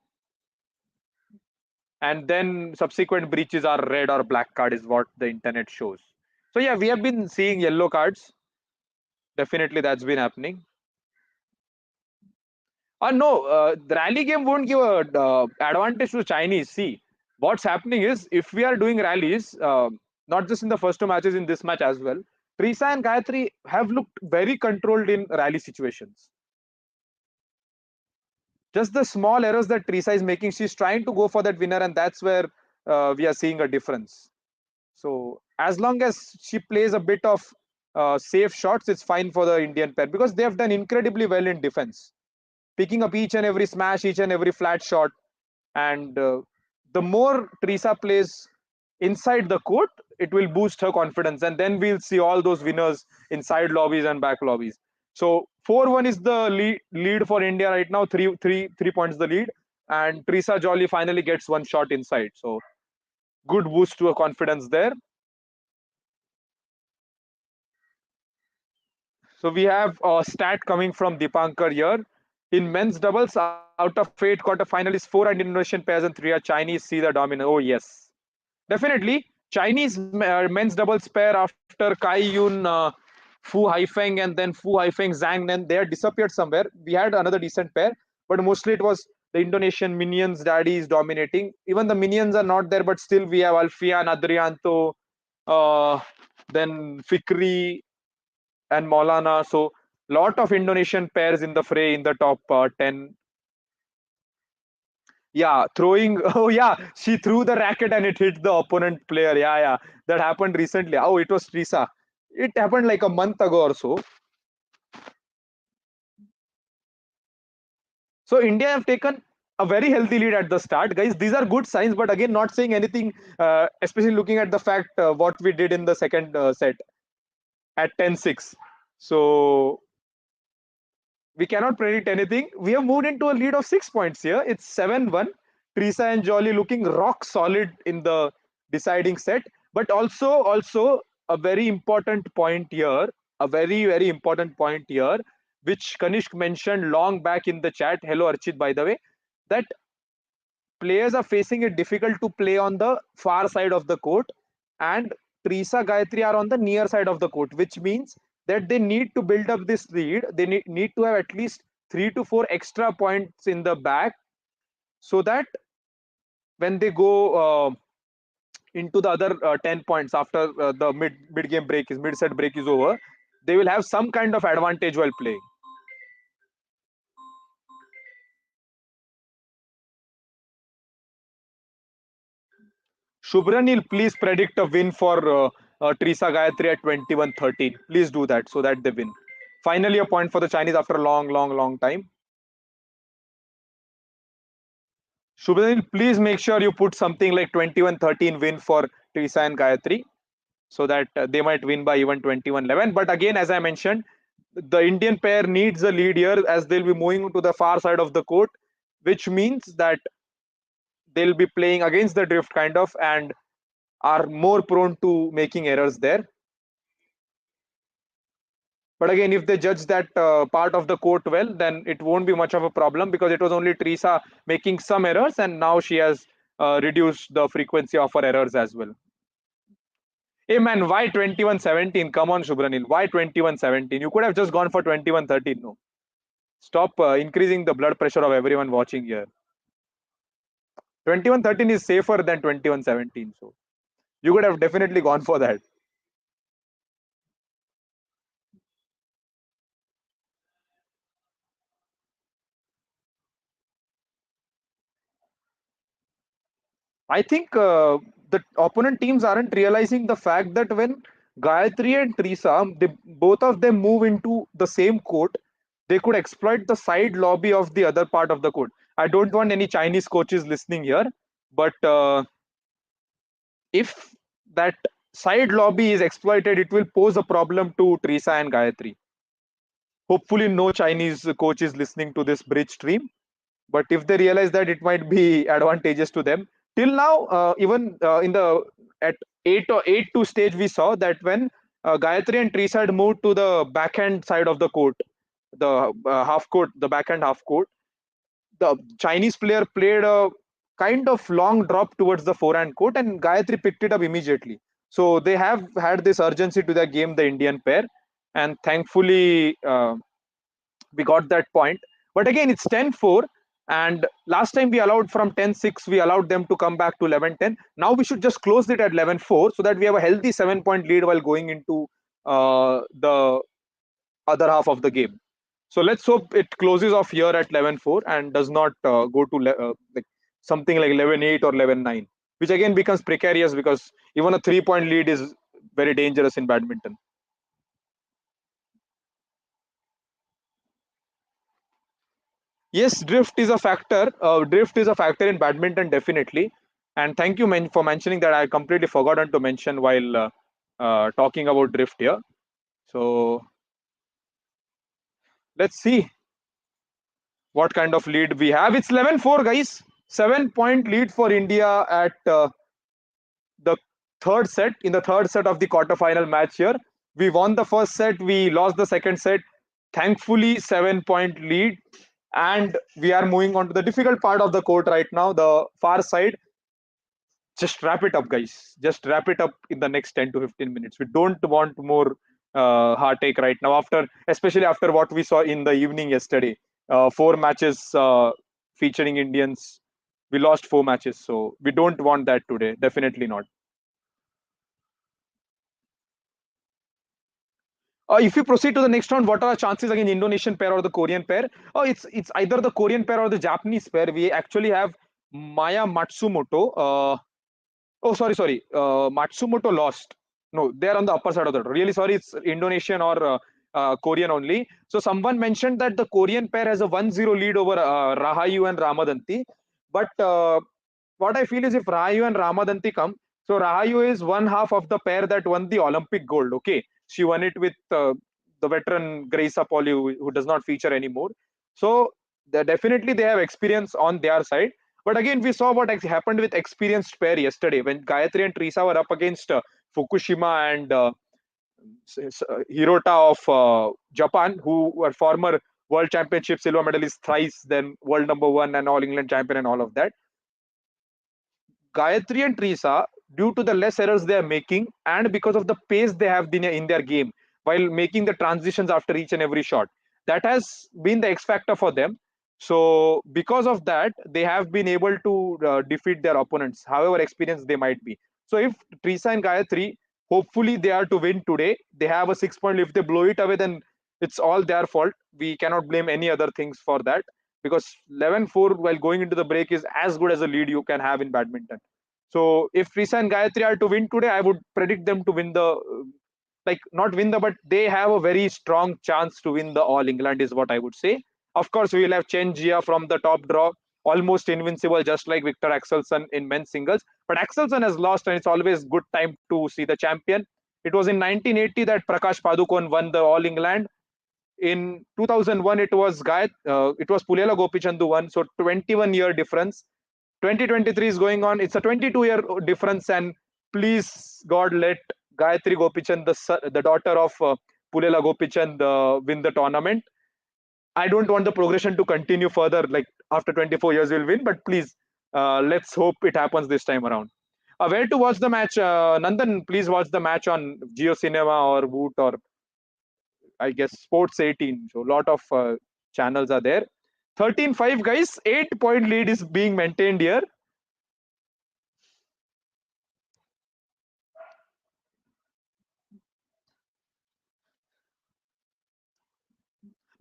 and then subsequent breaches are red or black card is what the internet shows. So yeah, we have been seeing yellow cards. Definitely, that's been happening. No, the rally game won't give a advantage to Chinese. See, what's happening is if we are doing rallies, not just in the first two matches, in this match as well, Treesa and Gayatri have looked very controlled in rally situations. Just the small errors that Treesa is making, she's trying to go for that winner, and that's where we are seeing a difference. So as long as she plays a bit of safe shots, it's fine for the Indian pair because they have done incredibly well in defense. picking up each and every smash, each and every flat shot. And the more Treesa plays inside the court, it will boost her confidence. And then we'll see all those winners in side lobbies and back lobbies. So 4-1 is the lead for India right now. 3 points the lead. And Treesa Jolie finally gets one shot inside. So good boost to her confidence there. So we have a stat coming from Dipankar here. In men's doubles, out of 8 quarterfinalists, 4 Indonesian pairs and 3 are Chinese. See the dominant. Oh yes, definitely. Chinese men's doubles pair after Kai Yun, Fu Haifeng, and then Fu Haifeng, Zhang Nen, they had disappeared somewhere. We had another decent pair, but mostly it was the Indonesian minions daddies dominating. Even the minions are not there, but still we have Alfian, Adrianto, uh, then Fikri and Maulana. So lot of Indonesian pairs in the fray in the top 10. Yeah, throwing. Oh yeah, she threw the racket and it hit the opponent player. Yeah, yeah, that happened recently. Oh, it was Treesa. It happened like a month ago or so. So India have taken a very healthy lead at the start, guys. These are good signs, but again, not saying anything. Especially looking at the fact what we did in the second set at 10-6. So we cannot predict anything. We have moved into a lead of 6 points here. It's 7-1. Treesa and Jolly looking rock solid in the deciding set. But also a very important point here, a very important point here, which Kanishk mentioned long back in the chat. Hello, Archit, by the way, that players are facing it difficult to play on the far side of the court, and Treesa-Gayatri are on the near side of the court, which means that they need to build up this lead. They need to have at least 3 to 4 extra points in the back, so that when they go into the other 10 points after the mid game break is mid set break is over, they will have some kind of advantage while playing. Shubhranil, please predict a win for Treesa-Gayatri at 21-13. Please do that so that they win. Finally, a point for the Chinese after a long time. Shubhranil, please make sure you put something like 21-13 win for Treesa and Gayatri, so that they might win by even 21-11. But again, as I mentioned, the Indian pair needs a lead here as they'll be moving to the far side of the court, which means that they'll be playing against the drift kind of, and are more prone to making errors there. But again, if they judge that part of the court well, then it won't be much of a problem, because it was only Treesa making some errors, and now she has reduced the frequency of her errors as well. Hey man, why 21-17? Come on, Shubhranil. Why 21-17? You could have just gone for 21-13. No. Stop increasing the blood pressure of everyone watching here. 21-13 is safer than 21-17. So you could have definitely gone for that. I think the opponent teams aren't realizing the fact that when Gayatri and Treesa, both of them move into the same court, they could exploit the side lobby of the other part of the court. I don't want any Chinese coaches listening here, but if that side lobby is exploited, it will pose a problem to Treesa and Gayatri. Hopefully, no Chinese coach is listening to this bridge stream. But if they realize that, it might be advantageous to them. Till now, even in the at 8 or 8-2 stage, we saw that when Gayatri and Treesa had moved to the backhand side of the court, the half court, the backhand half court, the Chinese player played a kind of long drop towards the forehand court, and Gayatri picked it up immediately. So they have had this urgency to their game, the Indian pair, and thankfully we got that point. But again, it's 10-4, and last time we allowed from 10-6, we allowed them to come back to 11-10. Now we should just close it at 11-4 so that we have a healthy 7-point lead while going into the other half of the game. So let's hope it closes off here at 11-4 and does not go to like something like 11-8 or 11-9, which again becomes precarious, because even a 3-point lead is very dangerous in badminton. Yes, drift is a factor. Drift is a factor in badminton, definitely. And thank you for mentioning that. I completely forgotten to mention while talking about drift here. So let's see what kind of lead we have. It's 11-4, guys. 7 point lead for India at the third set. In the third set of the quarterfinal match here, we won the first set. We lost the second set. Thankfully, 7 point lead. And we are moving on to the difficult part of the court right now, the far side. Just wrap it up, guys. Just wrap it up in the next 10 to 15 minutes. We don't want more heartache right now, after, especially after what we saw in the evening yesterday. Four matches featuring Indians. We lost four matches, so we don't want that today. Definitely not. If you proceed to the next round, what are the chances against Indonesian pair or the Korean pair? Oh, it's either the Korean pair or the Japanese pair. We actually have Maya Matsumoto. Oh, sorry. Matsumoto lost. No, they're on the upper side of the. Really sorry, it's Indonesian or Korean only. So someone mentioned that the Korean pair has a 1-0 lead over Rahayu and Ramadanti. But what I feel is if Rahayu and Ramadanti come, so Rahayu is one half of the pair that won the Olympic gold. Okay, she won it with the veteran Grace Apoli, who does not feature anymore. So definitely they have experience on their side. But again, we saw what happened with experienced pair yesterday when Gayatri and Treesa were up against Fukushima and Hirota of Japan, who were former world championship silver medalist thrice, then world number one and all England champion and all of that. Gayatri and Treesa, due to the less errors they are making and because of the pace they have in their game while making the transitions after each and every shot, that has been the X factor for them. So, because of that, they have been able to defeat their opponents, however experienced they might be. So, if Treesa and Gayatri, hopefully, they are to win today, they have a 6 point. If they blow it away, then it's all their fault. We cannot blame any other things for that because 11-4 while going into the break is as good as a lead you can have in badminton. So if Treesa and Gayatri are to win today, I would predict them to win the like not win the, but they have a very strong chance to win the All England is what I would say. Of course, we will have Chen Jia from the top draw, almost invincible, just like Victor Axelsen in men's singles. But Axelsen has lost, and it's always good time to see the champion. It was in 1980 that Prakash Padukone won the All England. In 2001, it was Pulela Gopichand who won. So 21-year difference. 2023 is going on. It's a 22-year difference, and please God let Gayatri Gopichand, the daughter of Pulela Gopichand, win the tournament. I don't want the progression to continue further. Like after 24 years, we'll win, but please, let's hope it happens this time around. Where to watch the match, Nandan? Please watch the match on Geo Cinema or Woot or I guess Sports 18. So a lot of channels are there. 13-5, guys. 8 point lead is being maintained here.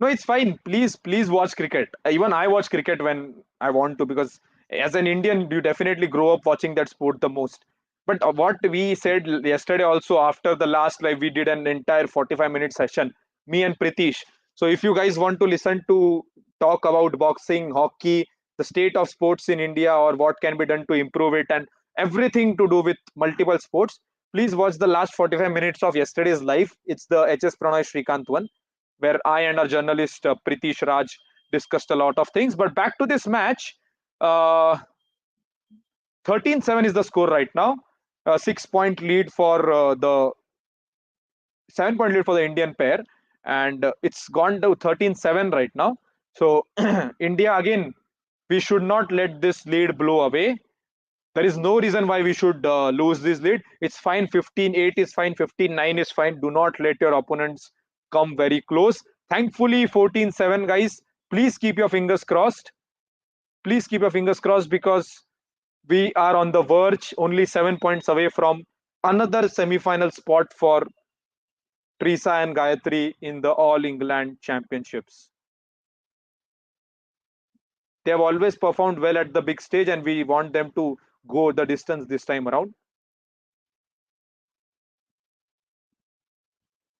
No, it's fine. Please watch cricket. Even I watch cricket when I want to because as an Indian, you definitely grow up watching that sport the most. But what we said yesterday also after the last live, we did an entire 45-minute session, me and Pritish. So if you guys want to listen to talk about boxing, hockey, the state of sports in India or what can be done to improve it and everything to do with multiple sports, please watch the last 45 minutes of yesterday's live. It's the HS Pranay Srikanth one where I and our journalist Pritish Raj discussed a lot of things. But back to this match, 13-7 is the score right now. 6 point lead for the 7 point lead for the Indian pair, and it's gone to 13-7 right now. So India again, we should not let this lead blow away. There is no reason why we should lose this lead. It's fine. 15-8 is fine. 15-9 is fine. Do not let your opponents come very close. Thankfully, 14-7, guys. Please keep your fingers crossed. Please keep your fingers crossed because we are on the verge, only 7 points away from another semi-final spot for Treesa and Gayatri in the All England Championships. They have always performed well at the big stage, and we want them to go the distance this time around.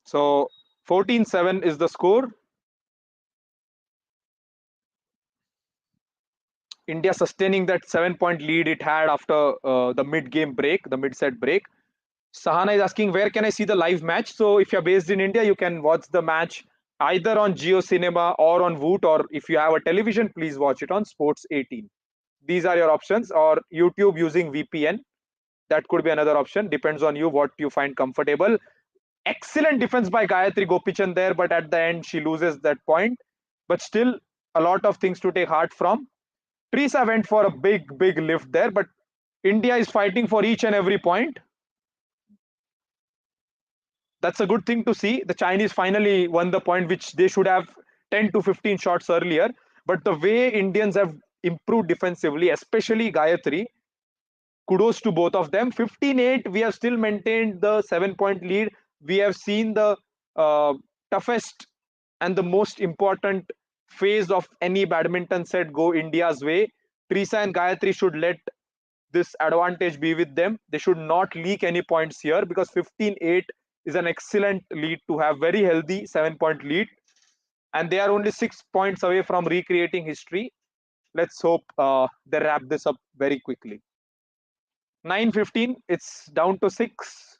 So 14-7 is the score. India sustaining that 7 point lead it had after the mid-game break, the mid-set break. Sahana is asking, where can I see the live match? So if you're based in India, you can watch the match either on Geo Cinema or on Voot, or if you have a television, please watch it on Sports 18. These are your options, or YouTube using VPN. That could be another option. Depends on you what you find comfortable. Excellent defense by Gayatri Gopichand there, but at the end she loses that point. But still, a lot of things to take heart from. Treesa went for a big lift there, but India is fighting for each and every point. That's a good thing to see. The Chinese finally won the point, which they should have 10 to 15 shots earlier. But the way Indians have improved defensively, especially Gayatri, kudos to both of them. 15-8, we have still maintained the 7 point lead. We have seen the toughest and the most important phase of any badminton set go India's way. Treesa and Gayatri should let this advantage be with them. They should not leak any points here, because 15-8 is an excellent lead to have, very healthy 7 point lead. And they are only 6 points away from recreating history. Let's hope they wrap this up very quickly. 9-15, it's down to 6.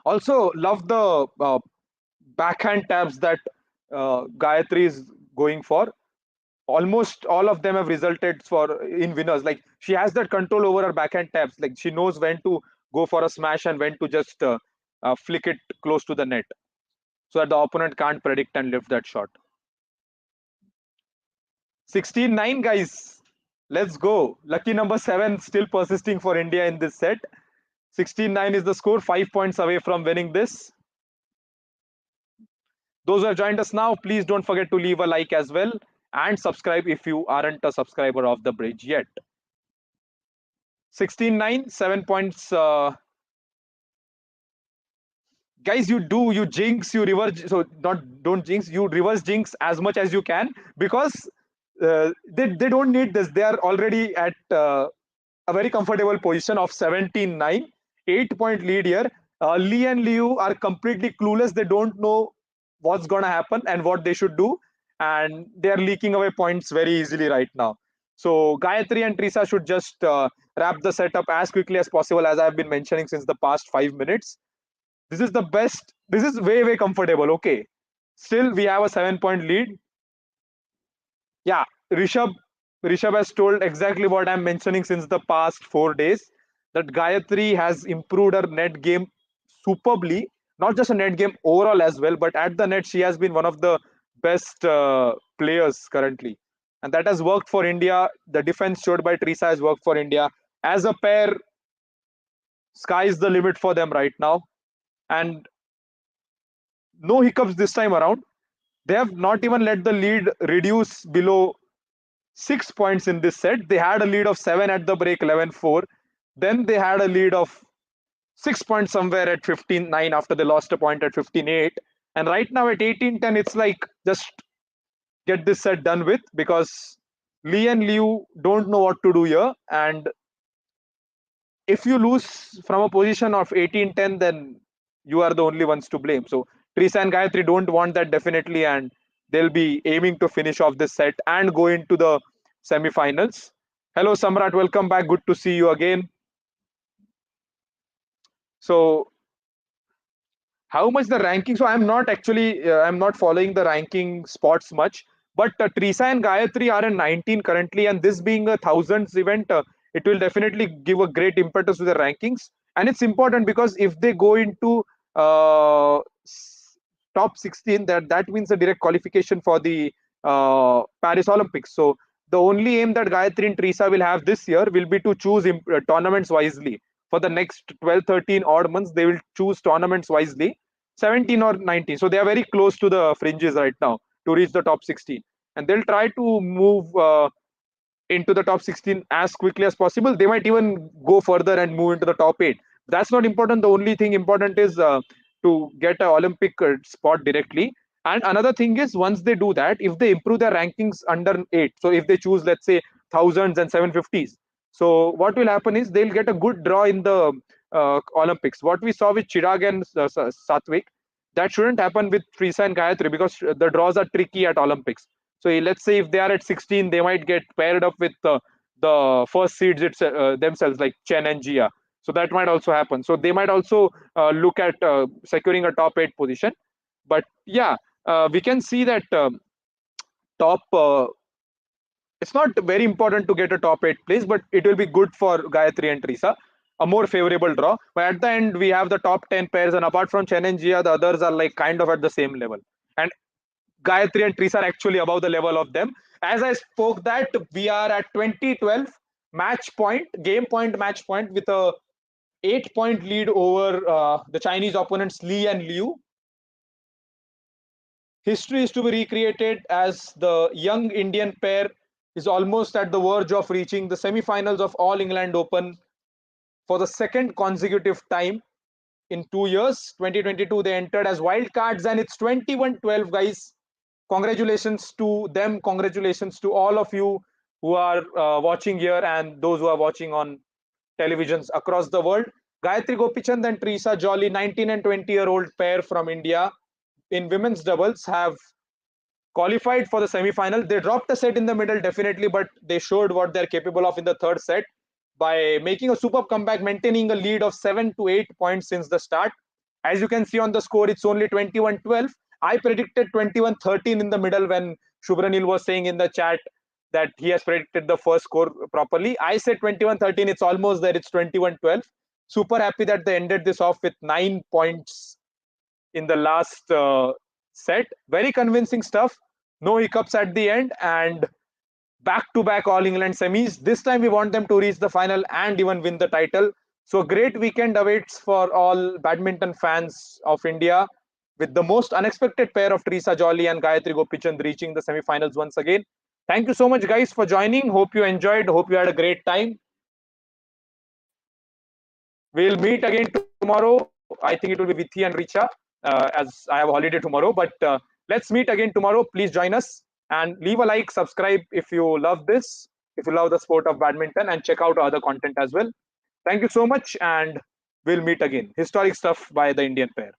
Also, love the backhand tabs that Gayatri is going for. Almost all of them have resulted for in winners. Like, she has that control over her backhand tabs. Like, she knows when to go for a smash and when to just flick it close to the net, so that the opponent can't predict and lift that shot. 16-9, guys. Let's go. Lucky number 7 still persisting for India in this set. 16-9 is the score, 5 points away from winning this. Those who have joined us now, please don't forget to leave a like as well, and subscribe if you aren't a subscriber of the bridge yet. 16-9, 7 points. Guys, you jinx, you reverse. So don't jinx, you reverse jinx as much as you can, because they don't need this. They are already at a very comfortable position of 17-9, 8 point lead here. Li and Liu are completely clueless. They don't know what's gonna happen and what they should do, and they are leaking away points very easily right now. So Gayatri and Treesa should just wrap the setup as quickly as possible, as I've been mentioning since the past 5 minutes. This is the best. This is way comfortable. Okay, still we have a 7 point lead. Yeah, Rishabh has told exactly what I'm mentioning since the past 4 days, that Gayatri has improved her net game superbly. Not just a net game overall as well, but at the net she has been one of the best players currently, and that has worked for India. The defense showed by Treesa has worked for India. As a pair, sky is the limit for them right now, and no hiccups this time around. They have not even let the lead reduce below 6 points in this set. They had a lead of 7 at the break, 11-4. Then they had a lead of 6 points somewhere at 15-9 after they lost a point at 15-8. And right now at 18-10, it's like, just get this set done with, because Li and Liu don't know what to do here. And if you lose from a position of 18-10, then you are the only ones to blame. So Treesa and Gayatri don't want that, definitely, and they'll be aiming to finish off this set and go into the semi-finals. Hello Samrat, welcome back. Good to see you again. So how much the ranking? So I'm not actually I'm not following the ranking spots much, but Treesa and Gayatri are in 19 currently, and this being a thousands event, it will definitely give a great impetus to the rankings. And it's important, because if they go into top 16, that means a direct qualification for the Paris Olympics. So the only aim that Gayatri and Treesa will have this year will be to choose tournaments wisely. For the next 12, 13 odd months, they will choose tournaments wisely, 17 or 19. So they are very close to the fringes right now to reach the top 16. And they'll try to move into the top 16 as quickly as possible. They might even go further and move into the top 8. That's not important. The only thing important is to get an Olympic spot directly. And another thing is, once they do that, if they improve their rankings under 8, so if they choose, let's say, thousands and 750s, so what will happen is they'll get a good draw in the Olympics. What we saw with Chirag and Satwik, that shouldn't happen with Treesa and Gayatri, because the draws are tricky at Olympics. So let's say if they are at 16, they might get paired up with the first seeds themselves, like Chen and Jia. So that might also happen. So they might also look at securing a top 8 position. But yeah, we can see that top. It's not very important to get a top 8 place, but it will be good for Gayatri and Treesa. A more favorable draw. But at the end, we have the top 10 pairs, and apart from Chen and Jia, the others are like kind of at the same level. And Gayatri and Treesa are actually above the level of them. As I spoke that, we are at 2012 game point match point with a 8-point lead over the Chinese opponents Li and Liu. History is to be recreated as the young Indian pair is almost at the verge of reaching the semi-finals of All England Open for the second consecutive time in 2 years. 2022 they entered as wild cards, and it's 21-12, guys. Congratulations to them. Congratulations to all of you who are watching here and those who are watching on televisions across the world. Gayatri Gopichand and Treesa-Gayatri, 19 and 20-year-old pair from India in women's doubles, have qualified for the semi-final. They dropped a set in the middle, definitely, but they showed what they're capable of in the third set by making a superb comeback, maintaining a lead of 7 to 8 points since the start. As you can see on the score, it's only 21-12. I predicted 21-13 in the middle when Shubhranil was saying in the chat that he has predicted the first score properly. I said 21-13. It's almost there. It's 21-12. Super happy that they ended this off with 9 points in the last set. Very convincing stuff. No hiccups at the end, and back-to-back All England semis. This time we want them to reach the final and even win the title. So a great weekend awaits for all badminton fans of India, with the most unexpected pair of Treesa-Gayatri and Gayatri Gopichand reaching the semi-finals once again. Thank you so much, guys, for joining. Hope you enjoyed. Hope you had a great time. We'll meet again tomorrow. I think it will be Vithi and Richa, as I have a holiday tomorrow. But let's meet again tomorrow. Please join us and leave a like, subscribe if you love this, if you love the sport of badminton, and check out other content as well. Thank you so much, and we'll meet again. Historic stuff by the Indian pair.